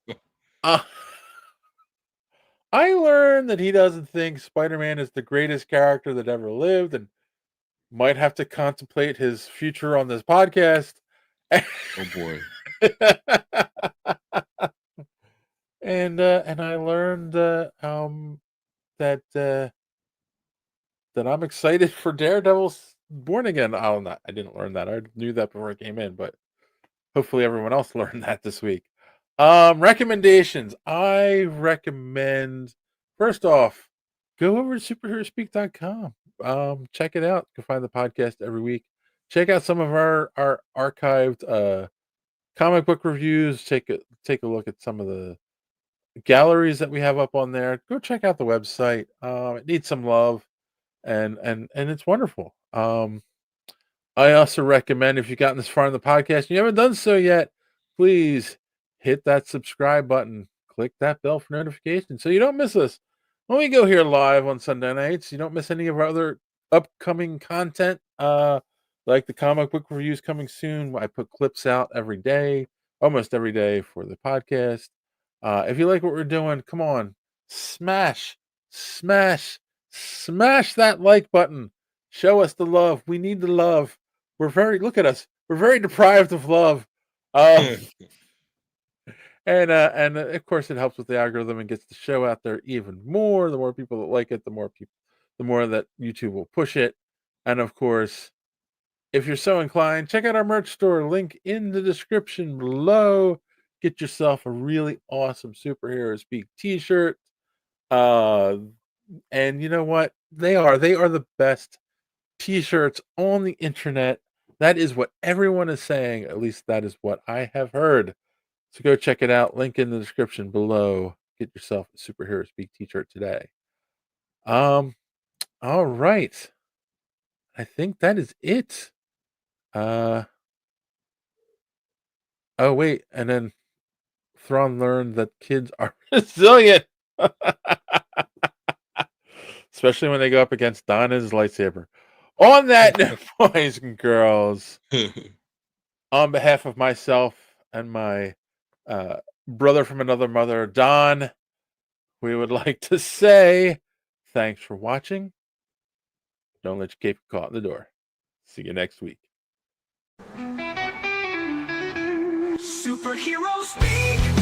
Uh, I learned that he doesn't think Spider-Man is the greatest character that ever lived, and might have to contemplate his future on this podcast. Oh boy. and I learned that that I'm excited for Daredevil's Born Again. Oh, not I didn't learn that. I knew that before I came in, but hopefully everyone else learned that this week. Recommendations. I recommend, first off, go over to superheroespeak.com. Check it out. You can find the podcast every week. Check out some of our archived comic book reviews. Take a look at some of the galleries that we have up on there. Go check out the website. It needs some love, and it's wonderful. I also recommend, if you've gotten this far in the podcast and you haven't done so yet, please hit that subscribe button. Click that bell for notifications so you don't miss us when we go here live on Sunday nights. You don't miss any of our other upcoming content, like the comic book reviews coming soon. I put clips out every day, almost every day, for the podcast. If you like what we're doing, come on, smash, smash, smash that like button. Show us the love. We need the love. Look at us. We're very deprived of love. And of course it helps with the algorithm and gets the show out there even more. The more people that like it, the more that YouTube will push it. And of course, if you're so inclined, check out our merch store. Link in the description below. Get yourself a really awesome Superhero Speak t-shirt. And you know what? They are the best t-shirts on the internet. That is what everyone is saying. At least that is what I have heard. So go check it out. Link in the description below. Get yourself a Superhero Speak t-shirt today. All right. I think that is it. Oh wait, and then Thrawn learned that kids are resilient. Especially when they go up against Donna's lightsaber. On that note, boys and girls, on behalf of myself and my brother from another mother, Don, we would like to say thanks for watching. Don't let your cape get caught in the door. See you next week. Superhero speak.